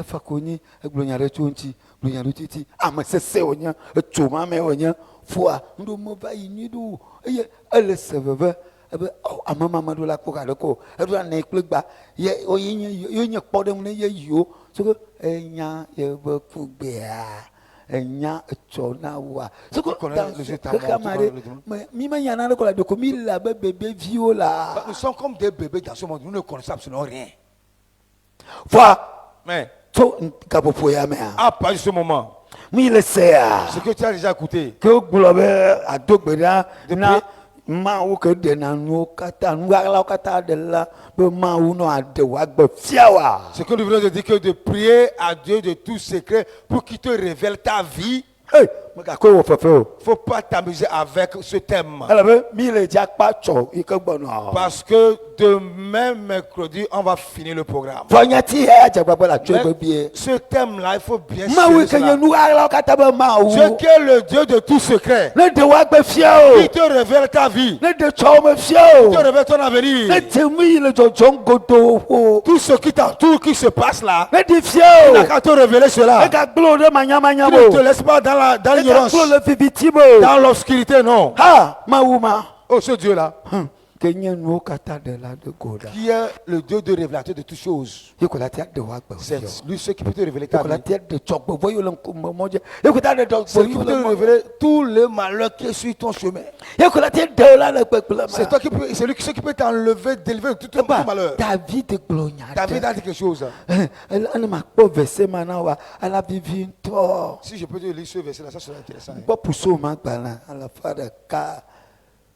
fakoni egblonyare tso ŋuti glonyare titi ame sese wonya etso mame wonya foa ŋdo me va yi nyui do eye ele se veve ebe ame mama do la kpɔ ga ɖe ko eɖo ane kple gba ye nye kpɔɖeŋu ne ye yiwo so enya ye be kugbea enya etso na wa so ko mi me nya na ɖe ko la doko mi le abe bebe viwo la. Nous sommes comme des bébés dans ce monde, nous ne connaissons absolument rien. Foa Mais to kapopo ya me a. à partir de ce moment, Mi le se a. ce que tu as déjà écouté, Que gblɔ be adogbe na na mawu ke de na nuwo katã nuɣalawo katã de la be mawu nɔ ade wo agbe fia wa. ce que nous venons de dire, que de prier à Dieu de tout secret pour qu'il te révèle ta vie. Hey, megakɔe wɔ fefe o. Il ne faut pas t'amuser avec ce thème. Ele be mi le dzakpa tsɔ yi ke gbɔnɔ. Parce que demain, mercredi, on va finir le programme. Fɔ nyati ya dzegbagbe la tso ebe bie. Ce thème-là, il faut bien Mawu ke nye cela. nuɣalawo katã be mawu. Ce qui est le Dieu de tout secret, Ne de wo agbe fia o. il te révèle ta vie, Ne de tsɔ wo me fia o. il te révèle ton Ne avenir. te mi le dzɔdzɔm godo o. Tout ce qui t'entoure, qui se passe là, Ne de fia il o. n'a qu'à te révéler cela. Ne ka gblɔ ɖe manyamanya Tu ne te mo. laisses pas dans Ne ka l'ignorance, gblɔ le viviti mo. dans l'obscurité, non. Ha mawu ma. Oh, ce Dieu-là, Que nye nuwo katã de la de go ɖa. qui est le Dieu de révélateur de toutes choses, Ye ko la tia de wo agbe c'est fia o. lui ce qui peut te révéler Ye ta ko la vie. tia de tsɔgbevɔ yi le ŋkume mɔ dze. Ye ko ta de C'est dɔgbɔ lui yi qui peut le te mɔ. révéler tout le malheur qui est sur ton chemin. Ye ko la tia de wo la le gbegble C'est ma. toi qui peut, c'est lui qui peut t'enlever, délivrer de tout ton malheur. David gblɔ nya David ɖe. a dit quelque chose. Ene ma kpɔ verset ma na wa ala vivi ŋutɔ. Si je peux te lire ce verset-là, ça serait intéressant. Hein. Gbɔ puso ma gbalẽ alafa ɖeka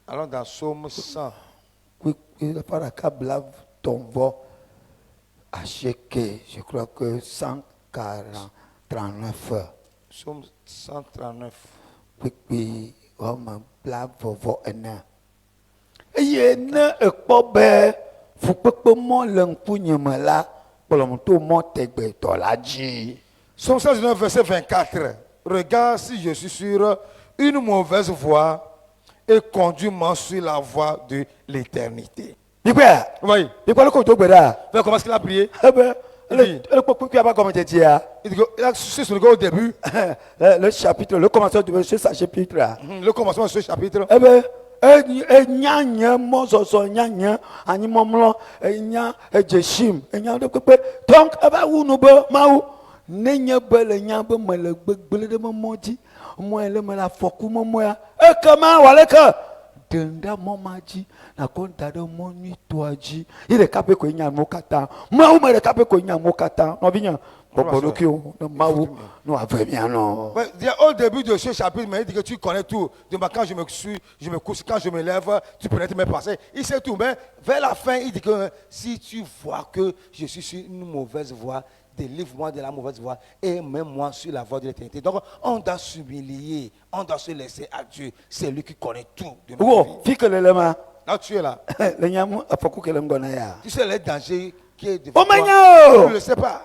Allons dans Psaume 100. alafa ɖeka blatɔ̃vɔ asieke je crois que 139 Psaume 139. kpekpe wɔme blavɔvɔ ene. Eye ne ekpɔ be fukpekpe mɔ le ŋkunye me la kplɔm to mɔ tegbetɔ la dzi. Psaume 119, verset 24. Regarde si je suis sur une mauvaise voie et conduis-moi sur la voie de l'éternité. Bikpe Vous voyez? bikpe le ko do gbe ɖa. Vous voyez comment est-ce qu'il a prié? Ebe Oui. ele kpɔ kpekpe aba gɔme dzedzia. Il dit que, il a su sur le gars au début, Le chapitre, le commencement de ce chapitre. le commencement de ce chapitre. Ebe enya nye mɔzɔzɔ enya nye anyimɔmlɔ enya edzesim enya ɖe kpekpe donc eva wu nu be mawu ne nye be le nya be me le gbegble ɖe mɔ dzi mɔ yi le me le afɔku mɔmɔ ya ekema waleke ɖem ɖe mɔ ma dzi nakɔ da ɖe mɔ nyuitɔa dzi yi ɖeka pe koe nya nuwo katã mawu me ɖeka pe koe nya nuwo katã nɔvinye bɔbɔ ɖokuiwo ne mawu no ave mianɔ. Ouais, au début de ce chapitre, mais il dit que tu connais tout. Donc, quand je me couche, quand je me lève, tu pénètres mes pensées. Il sait tout. Mais vers la fin, il dit que si tu vois que je suis sur une mauvaise voie, délivre-moi de la mauvaise voie et mets-moi sur la voie de l'éternité. Donc, on doit s'humilier, on doit se laisser à Dieu. C'est lui qui connaît tout de notre Wo vie. fi ke lele ma. Là, tu es là. Le nyamu afɔku ke le ŋgɔ na ya. Tu sais les dangers qui est devant O toi. menya Tu o. ne le sais pas.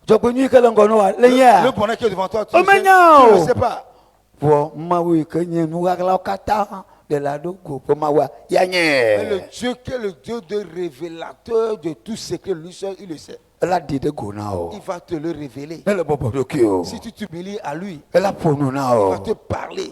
Dzɔgbenyui ke le ŋgɔ na wa le Le ya. bonheur qui est devant toi, tu Oh, ne mais non. le sais pas. Vɔ mawu yi ke nye nuɣalawo katã de la ɖo go ƒe mawu ya Mais le nye. Dieu qui est le Dieu de révélateur de tout secret, lui seul, il le sait. Ela di ɖe go na o. Il va te le révéler. Ne le bɔbɔ ɖokui o. Si tu t'humilies à lui, Ela ƒo nu na il o. va te parler.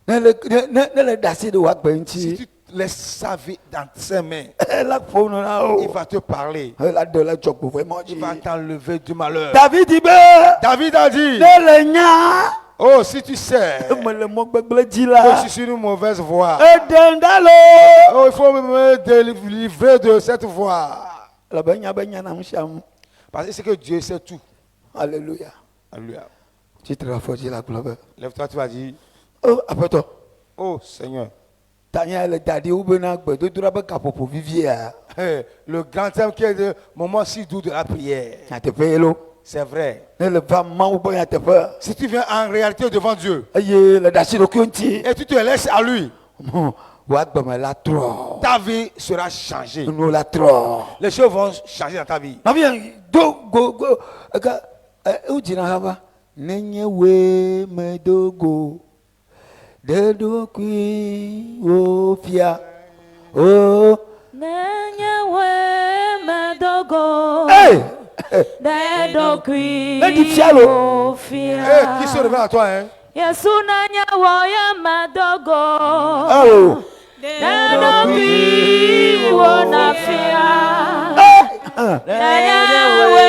Ne le da asi ɖe wo agbe Si ŋuti. tu laisses sa vie dans ses mains, Ela ƒo nu na il o. va te parler. Ela de le dzɔgbevɔ mɔ Il va dzi. t'enlever du malheur. David di be David a dit, ne le nya Oh, si tu sais me le mot gbegble dit que là. je suis sur une mauvaise voie, Edengalo. oh, il faut me délivrer de cette voie. La banya banya na msham. Parce que c'est que Dieu sait tout. Alléluia. Alléluia. Tu te raffois la gloire. Lève-toi, tu vas dire, Oh, après toi. oh Seigneur, Tanya le dadi ou bena gbe do dura ba kapopo vivia. le grand thème qui est le moment si doux de la prière. Na te pelo. C'est vrai. Ne le va ma ou ba te pe. Si tu viens en réalité devant Dieu Aye le dashi do kunti. et tu te laisses à lui, Wa gbe me la tro. ta vie sera changée. Nous la tro. Les choses vont changer dans ta vie. Na bien do go ka u jina haba. Nenye we me dogo. De do kui o fia. Oh. Nenyewe medogo. Hey! Dedo kui. Let it fialo. Eh, qui se révèle à toi, hein? Yesu nanyewe ya medogo. Oh. Dedo kui wonafia. Nenyewe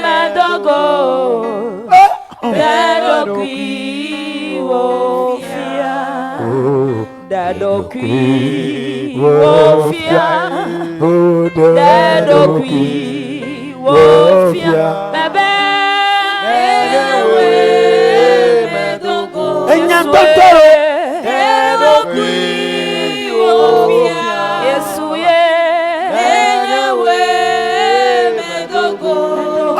medogo. Dedo kui wofia. Dedo kui wofia. Dedo kui wofia. Bebe. Nenyewe medogo. Enya totoro. Dedo kui wofia. Yesu ye. Nenyewe medogo.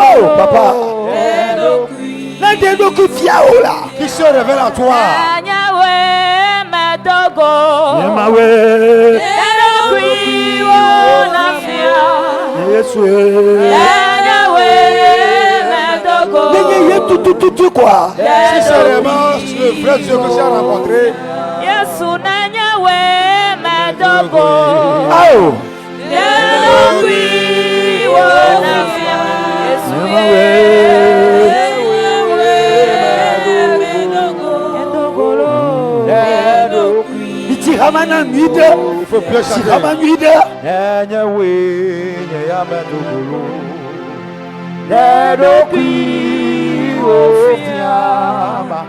Oh, papa. Dedo kui. Na de do ku fia o la. Qui se révèle à toi? Nenyewe medogo. Yema we. Dedo kui wonafia. Yesu. Nenyewe medogo. Nenye ye tu quoi. Si c'est vraiment le vrai Dieu que tu as rencontré, Yesu nenyewe medogo. Oh. Dedo kui wonafia. Yesu Yema ye. we. Iti hamana nuide. il faut bien Si chanter. hama nuide. Nenyewe nyeyamedogolo. Dedo kui ofiama.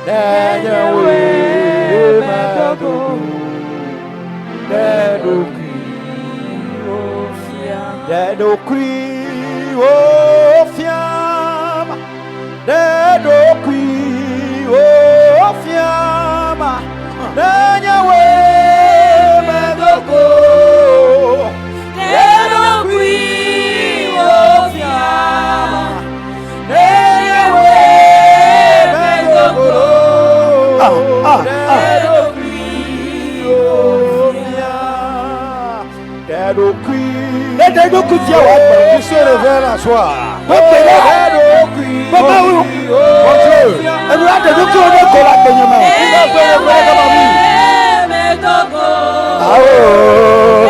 Nenyewe medogolo. Dedo kui ofiama. Dedo kui ofiama. Dedo kui ofiama. Nenyewe medogolo. Dedo kui wofia. Nenyewe medogolo. Dedo kui ofiama. Dedo kui. Ne de do ku fia wa gbe. Qui se révèle à soi? Wa pe la. Dedo kui Papa ou. Mon Dieu. Enu ade do ku o de ko la gbe nyama. Medogo. Oh.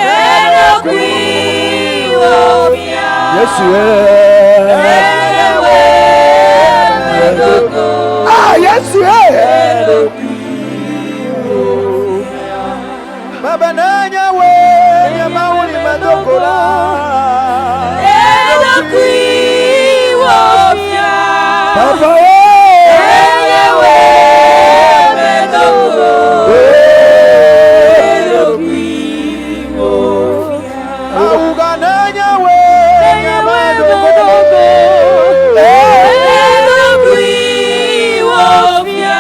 Dedo kui wofia. Yesu. Nenyewe medogo. Ah, Yesu. Baba nenyewe nyamauli medogola. Dedo kui wofia. Papa. Nenyewe medogo. Dedo kui wofia. Auga nenyewe nyamadogola. Dedo kui wofia.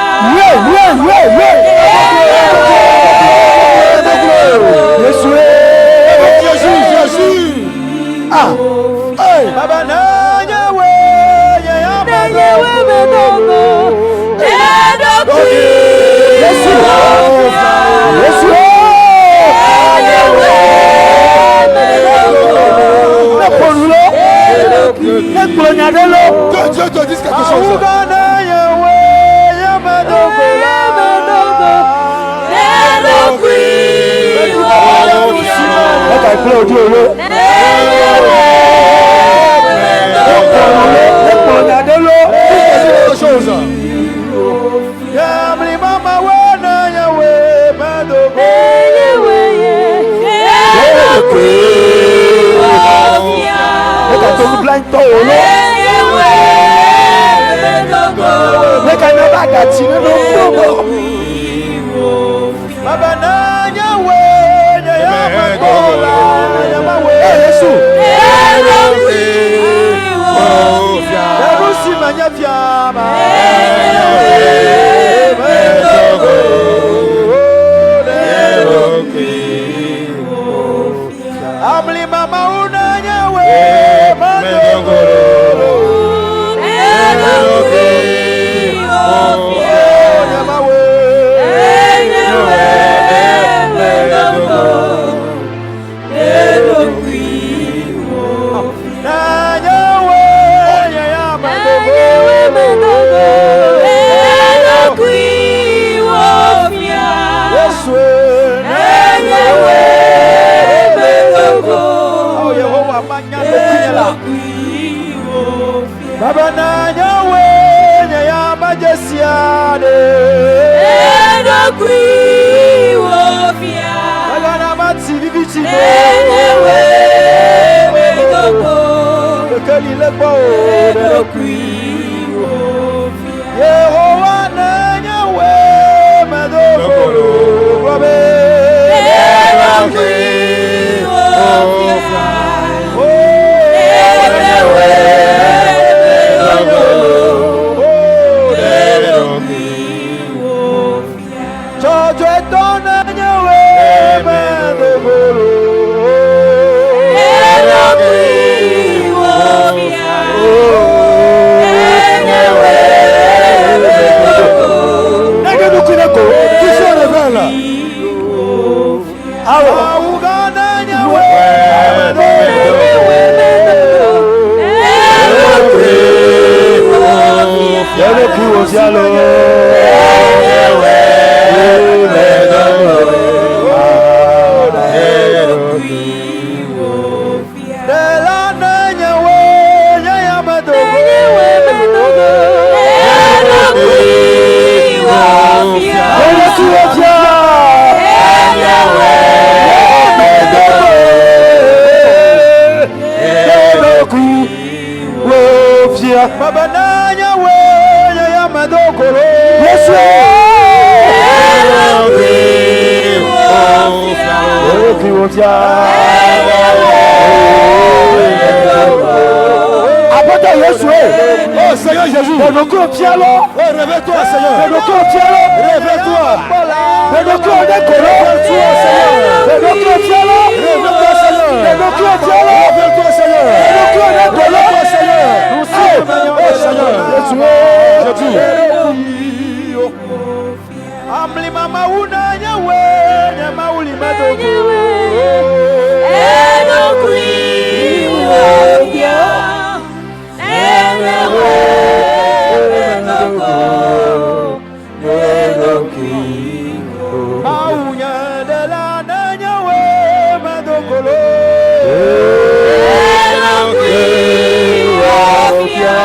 Yesu. Jésus. Ah. Hey. Baba nenyewe Nenyewe medogo. Dedo kui Yesu. wofia. Yesu. Nenyewe medogo. Ne polulo. Ne glonyadelo. Que Dieu te dise quelque chose. Auga nenyewe nyamadogola. Dedo kui wofia. Eka ikple ojú owó. Nenyewe Ne glonyadelo. Quelque chose. Yamli mama we nenyewe medogola. Dedo kui wofia. Eka tó ń blind tó owó. Nenyewe medogo. Le canaba gati no no. Baba na nyawe ya makola ya mawe. Yesu. Erusi manya fiama. Amli mama una nyawe mandogoro. Baba na nyawe ya majesiade Edokwi wofia Baba na mati bibichi Enewe medoko Kekeli lekbo Edokwi wofia Yehowa na nyawe medoko Robe Edokwi wofia Enewe Baba na nyawe ya madokoro Yesu Apôtre Yesu oh Seigneur Jésus Bedoko pialo oh réveille-toi Seigneur Bedoko pialo réveille-toi Bedoko dekoro réveille-toi Seigneur Bedoko pialo réveille-toi Seigneur Bedoko pialo réveille-toi Seigneur Bedoko dekoro Seigneur oh Seigneur Jésus Amli mama una nyawe nyama uli madoko Edokwi wofia Enewe medoko Edokwi Maunya de la nyawe madoko Edokwi wofia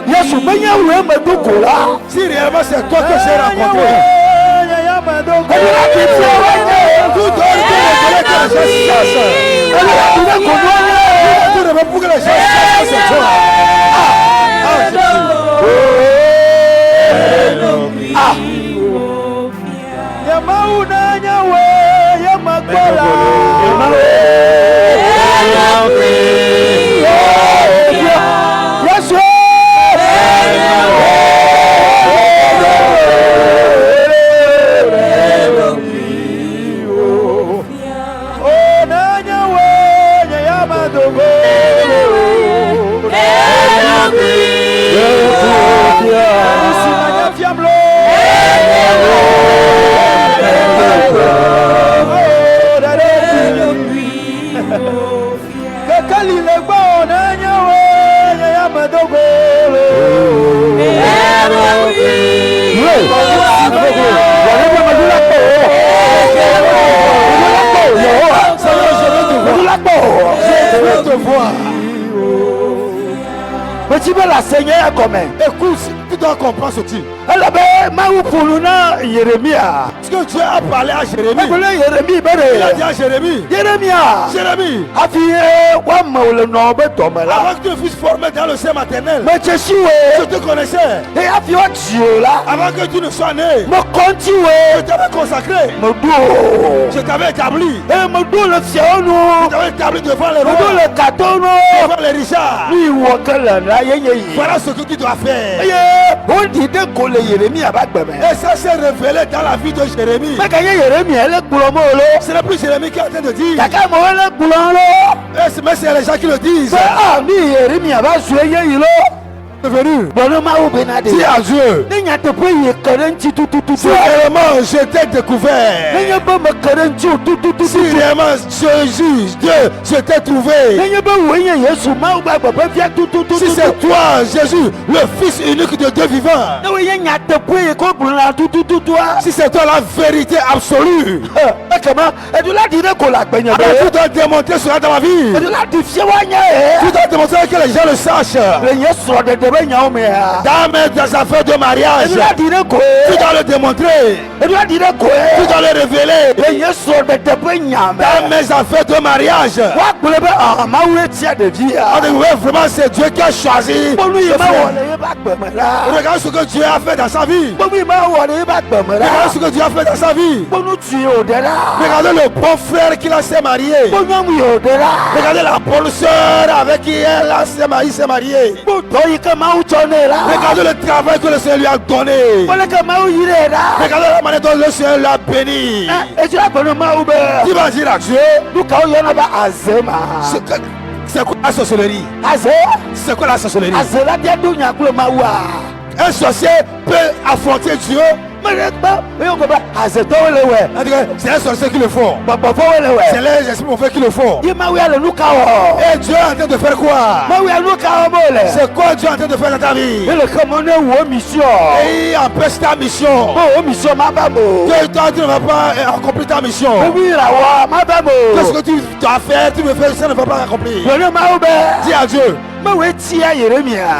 Yesu benya we madoko là. Si réellement c'est toi que j'ai rencontré. Mais tu veux la Seigneur comment? Écoute, tu dois comprendre ce type. Elle Ce que Dieu a parlé à Jérémie. Il a dit à Jérémie. Jérémie. Avant que tu fusses formé dans le sein maternel, je te connaissais. Avant que tu ne sois né, je t'avais consacré. Je t'avais établi. Je t'avais établi devant les rois, devant les richards. Voilà ce que tu dois faire. Et ça s'est révélé dans la vie de Jérémie. Ce n'est plus Jérémie qui est en train de dire. Mais c'est les gens qui le disent. Venu. Dis à Dieu. Si réellement je t'ai découvert, si réellement Dieu, je t'ai trouvé, si c'est toi Jésus, le Fils unique de Dieu vivant, si c'est toi la vérité absolue, tu dois démontrer cela dans ma vie. Tu dois démontrer que les gens le sachent. Dans mes affaires de mariage, tu dois le démontrer. Tu dois le révéler. Dans mes affaires de mariage, vraiment c'est Dieu qui a choisi. Regarde ce que Dieu a fait dans sa vie. Regarde ce que Dieu a fait dans sa vie. Regardez le bon frère qu'il a s'est marié. Regardez la bonne soeur avec qui elle s'est mariée. Regardez le travail que le Seigneur lui a donné. Regardez la manière dont le Seigneur l'a béni. Tu vas dire à Dieu, c'est quoi la sorcellerie? C'est quoi la sorcellerie? Un sorcier peut affronter Dieu. C'est un sorcier qui le font. C'est les esprits mauvais qui le font. Et Dieu est en train de faire quoi? C'est quoi Dieu est en train de faire dans ta vie? Et il empêche ta mission. Que toi tu ne vas pas accomplir ta mission. Qu'est-ce que tu dois faire? Tu me fais ça ne va pas accomplir. Dis à Dieu.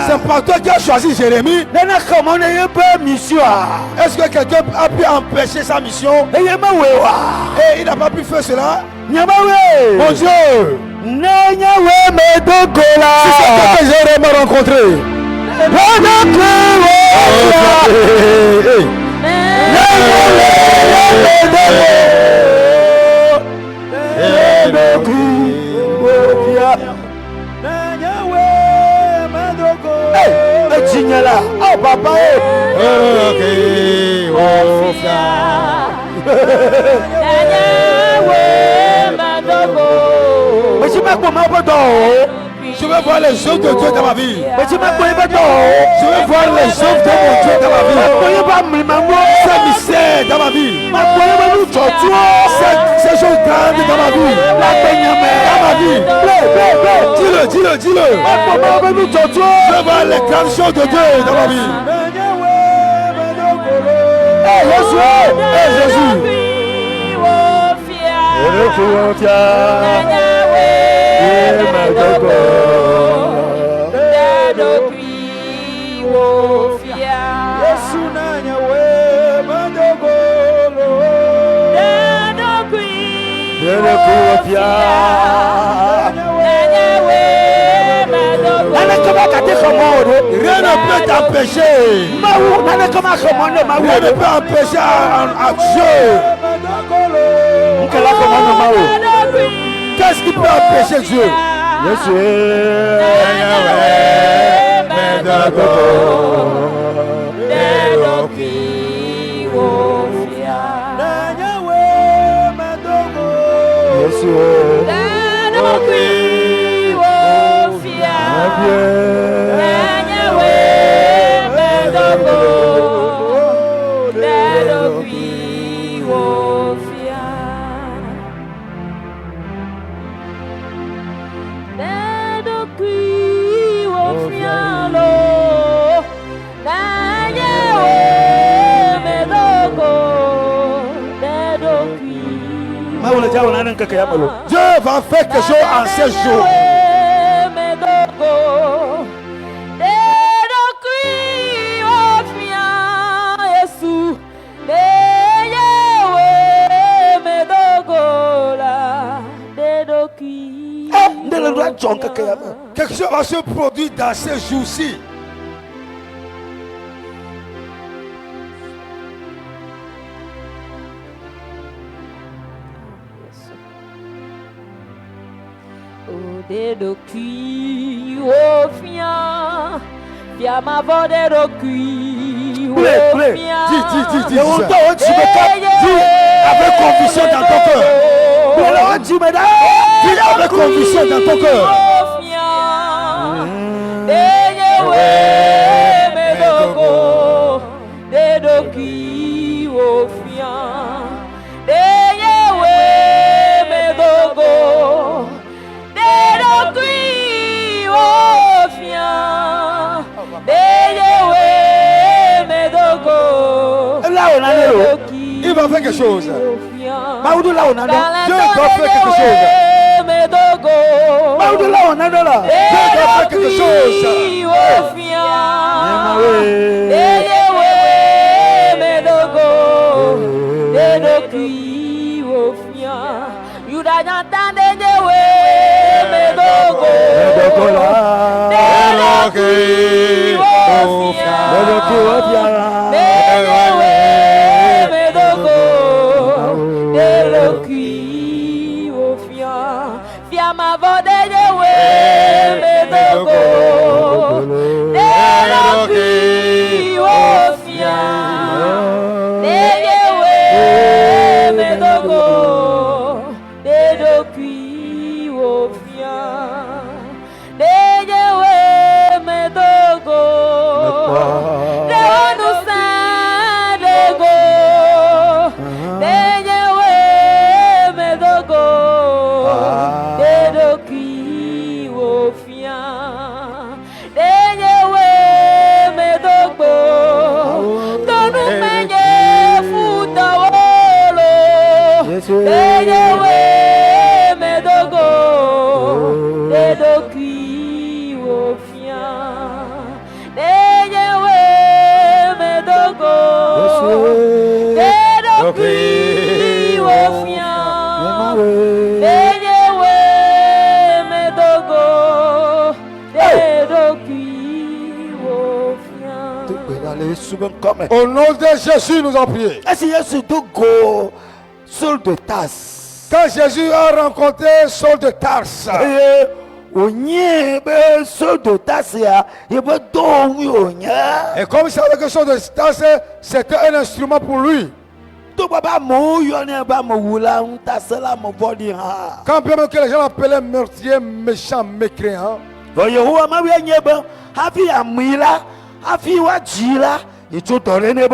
C'est pas toi qui as choisi Jérémie. Est-ce que quelqu'un a pu empêcher sa mission? Et il n'a pas pu faire cela. Mon Dieu. Si c'est toi que j'ai vraiment rencontré. Oh papa, je veux voir les œuvres de Dieu dans ma vie. Je veux voir les œuvres de mon Dieu dans ma vie. Ces mystères dans ma vie. Ces choses grandes dans ma vie. Dans ma vie. Dis-le. Je veux voir les grandes choses de Dieu dans ma vie. Jésus. Rien ne peut t'empêcher. Rien ne peut empêcher à Dieu. Qu'est-ce qui peut empêcher Dieu? Dieu va faire quelque chose en ces jours. bénédiction va se produire dans ces jours-ci. Dedo qui au fian, via ma voix dedo qui au fian. Dis. Avec conviction dans ton cœur. Dis avec conviction dans ton cœur. Dedo qui au fian. Il va faire quelque chose. Dieu Maoudou là on a doit faire quelque chose. Maoudou là on a Dieu doit faire quelque chose. Au nom de Jésus, nous avons prié. Saul de Tarse. Quand Jésus a rencontré Saul de Tarse, Saul de Tarse, et comme il savait que Saul de Tarse, c'était un instrument pour lui. Quand bien même que les gens l'appelaient meurtrier, méchant, mécréant, et Éternel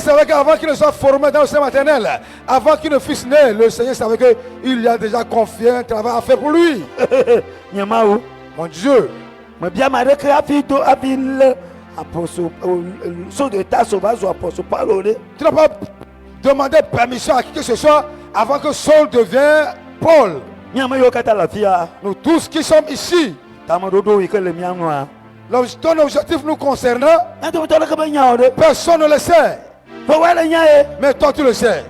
savait qu'avant qu'il ne soit formé dans le sein maternel, avant qu'il ne fût né, le Seigneur savait qu'il y a déjà confié un travail à faire pour lui. Mon Dieu, tu n'as pas demandé permission à qui que ce soit avant que Saul devienne Paul. Nous tous qui sommes ici, ton objectif nous concernant, personne ne le sait. Mais toi tu le sais.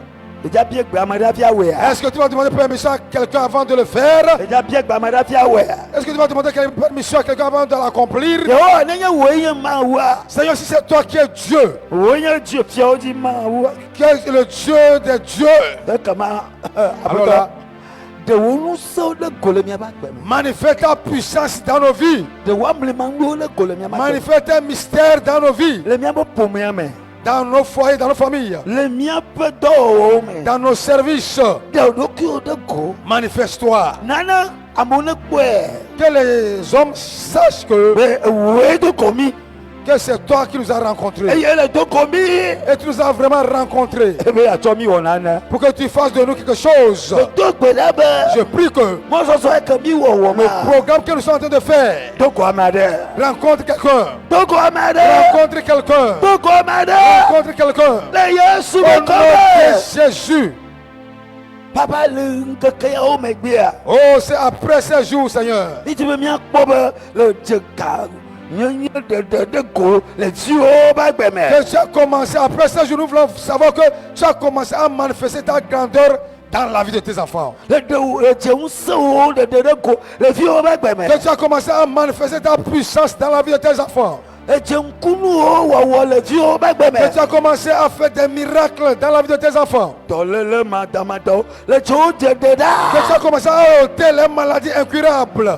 Est-ce que tu vas demander permission à quelqu'un avant de le faire? Est-ce que tu vas demander permission à quelqu'un avant de l'accomplir? Seigneur, si c'est toi qui es Dieu, qui est le Dieu des dieux, alors là, manifeste ta puissance dans nos vies. Manifeste un mystère dans nos vies. Dans nos foyers, dans nos familles. Dans nos services. Manifeste-toi. Que les hommes sachent que c'est toi qui nous as rencontrés. Et tu nous as vraiment rencontrés. Pour que tu fasses de nous quelque chose. Je prie que le programme que nous sommes en train de faire rencontre quelqu'un. Rencontre quelqu'un. Rencontre quelqu'un. Au nom de Jésus. Oh, c'est après ces jours, Seigneur. Que tu as commencé, après ça, nous voulons savoir que tu as commencé à manifester ta grandeur dans la vie de tes enfants. Le Que tu as commencé à manifester ta puissance dans la vie de tes enfants. Que tu as commencé à faire des miracles dans la vie de tes enfants. Que tu as commencé à ôter les maladies incurables.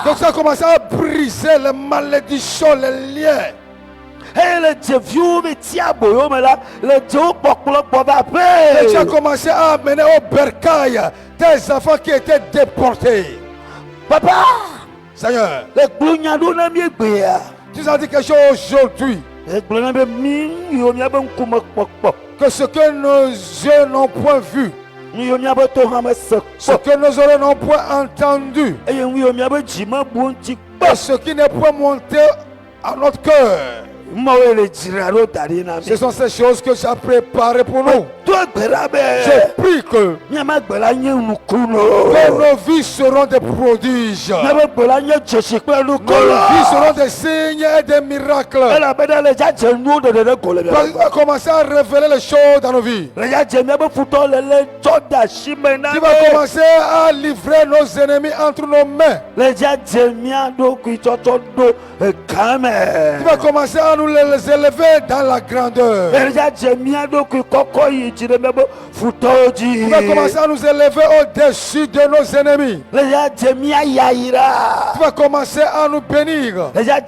Que tu as commencé à briser les malédictions, les liens. Que tu as commencé à amener au bercail tes enfants qui étaient déportés. Papa, Seigneur, tu as dit quelque chose aujourd'hui. Que ce que nos yeux n'ont point vu, ce que nos oreilles n'ont point entendu, et ce qui n'est point monté à notre cœur, ce sont ces choses que tu as préparées pour nous. Je prie que nos vies seront des prodiges. Nos vies seront des signes et des miracles. Parce que tu vas commencer à révéler les choses dans nos vies. Tu vas commencer à livrer nos ennemis entre nos mains. Tu vas commencer à nous les élever dans la grandeur. Tu vas commencer à nous élever au-dessus de nos ennemis. Tu vas commencer à nous bénir. Tu vas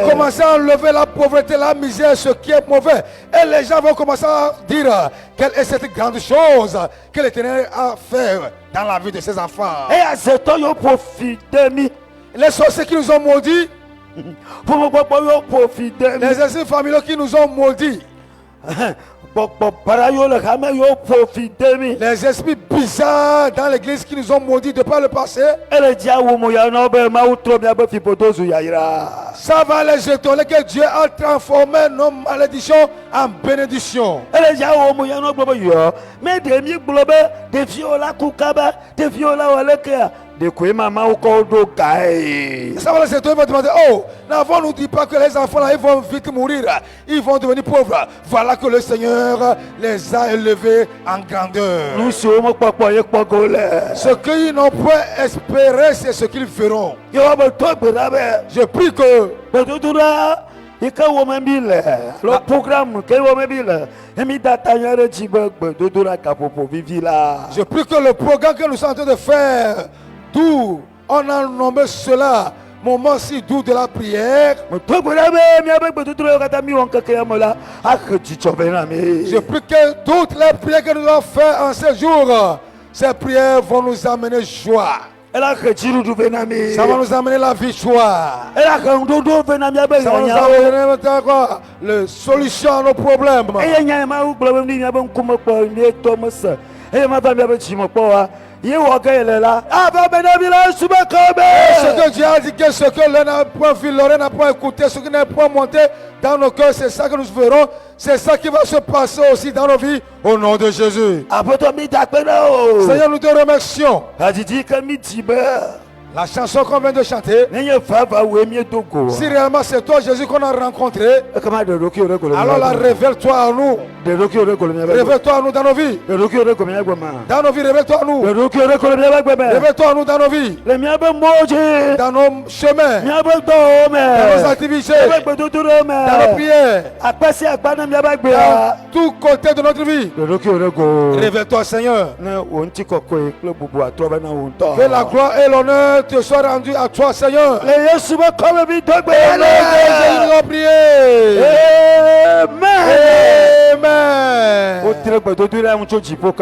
commencer à enlever la pauvreté, la misère, ce qui est mauvais. Et les gens vont commencer à dire quelle est cette grande chose que l'Éternel a fait dans la vie de ses enfants. Les sorciers qui nous ont maudits, les esprits familiaux qui nous ont maudits, les esprits bizarres dans l'église qui nous ont maudits de par le passé, ça va les étonner que Dieu a transformé nos malédictions en bénédictions. Ça va les étonner, ils vont demander, oh, n'avons-nous dit pas que les enfants là, ils vont vite mourir, ils vont devenir pauvres. Voilà que le Seigneur les a élevés en grandeur. Ce qu'ils n'ont pas espéré, c'est ce qu'ils feront. Je prie que le programme je prie que le programme que nous sommes en train de faire, d'où on a nommé cela moment si doux de la prière, je prie que toutes les prières que nous allons faire en ce jour, ces prières vont nous amener joie. Ça va nous amener la victoire. Ça va nous amener la solution à nos problèmes. Ce que Dieu a dit, que ce que l'un n'a point vu, l'oreille n'a pas écouté, ce qui n'a point monté dans nos cœurs, c'est ça que nous verrons. C'est ça qui va se passer aussi dans nos vies, au nom de Jésus. Seigneur, nous te remercions. La chanson qu'on vient de chanter, si réellement c'est toi Jésus qu'on a rencontré, alors là révèle-toi à nous. Révèle-toi à nous dans nos vies. Dans nos vies, révèle-toi à nous. Révèle-toi à nous dans nos vies. Dans nos chemins. Dans nos activités. Dans nos prières. Dans tout côté de notre vie. Révèle-toi, Seigneur. Que la gloire et l'honneur te soient rendus à toi, Seigneur. Jésus nous a prié. Amen.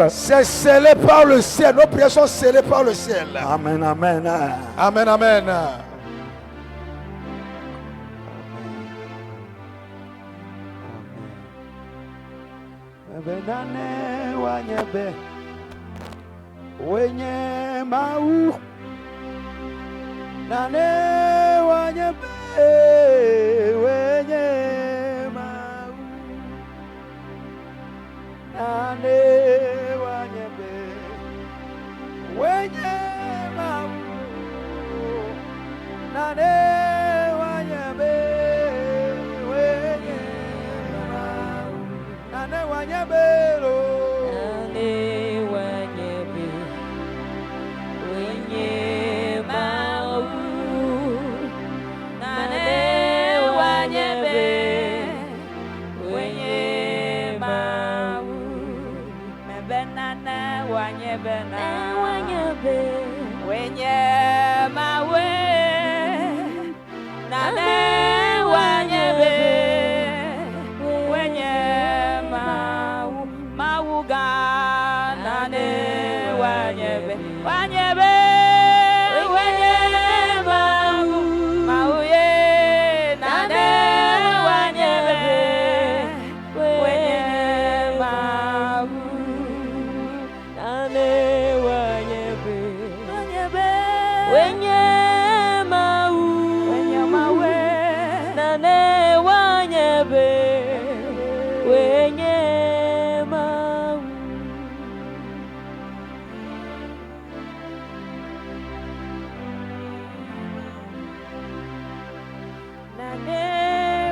C'est scellé par le ciel. Nos prières sont scellées par le ciel. Amen, amen. Amen, amen. Nane wanyebe, wenye mau. Nane wanyebe lo. Nane wanyebe, wenye mau. Nane wanyebe, wenye mau. Mebe nane wanyebe na wanyebe, wenye mawe. Nane wanyebe, wenye mau. Mauga nane wanyebe, wanyebe, wenye mau. Mauye nane wanyebe, wenye mau. Nane wanyebe, wanyebe, wenye mau. Wenye mawe nane wanyebe, wenye mau. Nane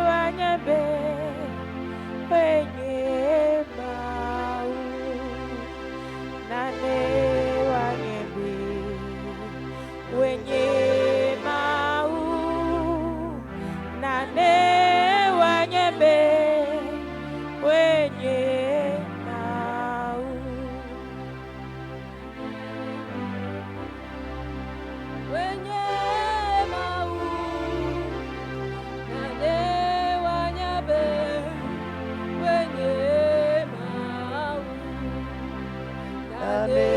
wanyebe, wenye mau. Nane wanyebe, wenye mau. Nane wanyebe, wenye mau. Wenye mau. Nane wanyebe, wenye mau. Nane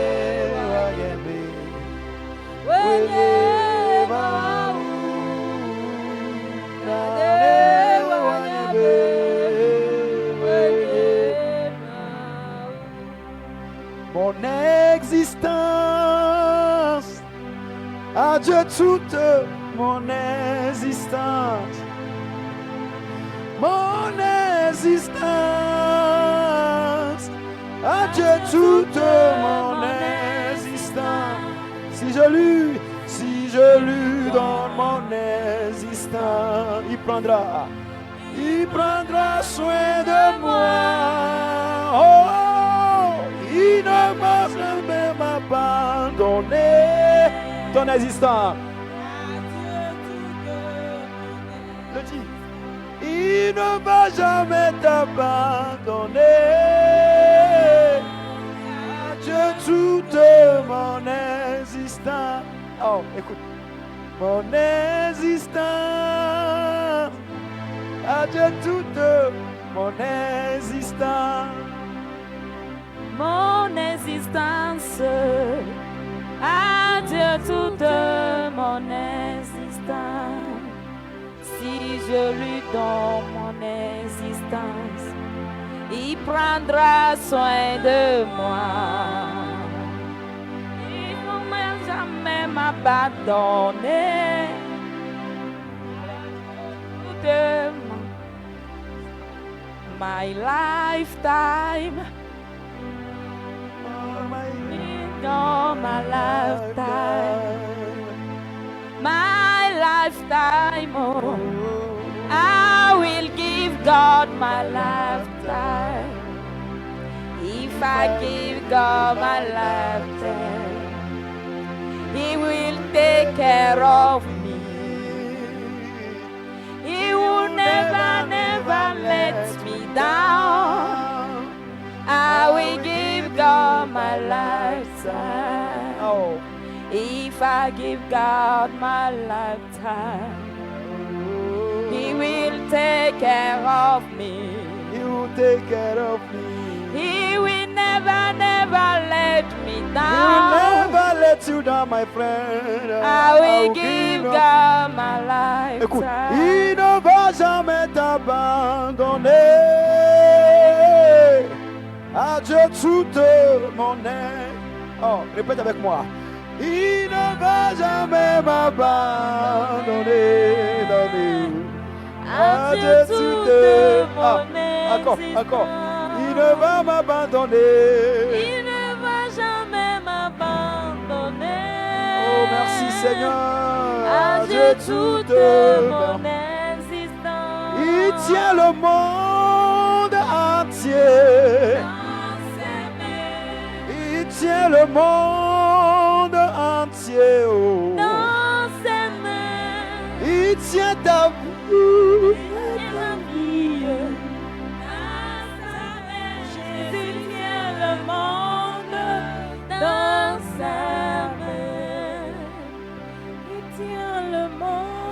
wanyebe, wenye mau. Nane wanyebe, wenye mau. mon existence, à Dieu toute mon existence, mon existence, à Dieu toute mon existence. Si je lui donne mon existence, il prendra soin de moi. Oh, il ne m'a jamais abandonné. Ton existence. Le dis. Il ne va jamais t'abandonner. Dieu toute mon existence. Oh, écoute. Mon existence. Adieu toute mon existence. Mon existence, adieu toute mon existence. Si je lui donne mon existence, il prendra soin de moi. Il ne m'a jamais m'abandonner. Toute my lifetime. No, my lifetime, oh, I will give God my lifetime. If I give God my lifetime, He will take care of me. He will never, never let me down. I will give God my lifetime. Oh. If I give God my lifetime, He will take care of me. He will take care of me. He will never, never let me He will down. never let you down, my friend. I will give God my Écoute, lifetime. il ne va jamais t'abandonner. Adieu toute mon aide. Oh, répète avec moi. Il ne va jamais m'abandonner. Adieu toute mon Encore. Il ne va m'abandonner. Il ne va jamais m'abandonner. Oh, merci Seigneur. Adieu de toute mon existence. Il tient le monde entier. Dans ses mains. Il tient le monde entier. Oh. Dans ses mains. Il tient ta vie. Et la vie. Dans sa main. Jésus tient le monde dans sa main. Il tient le monde.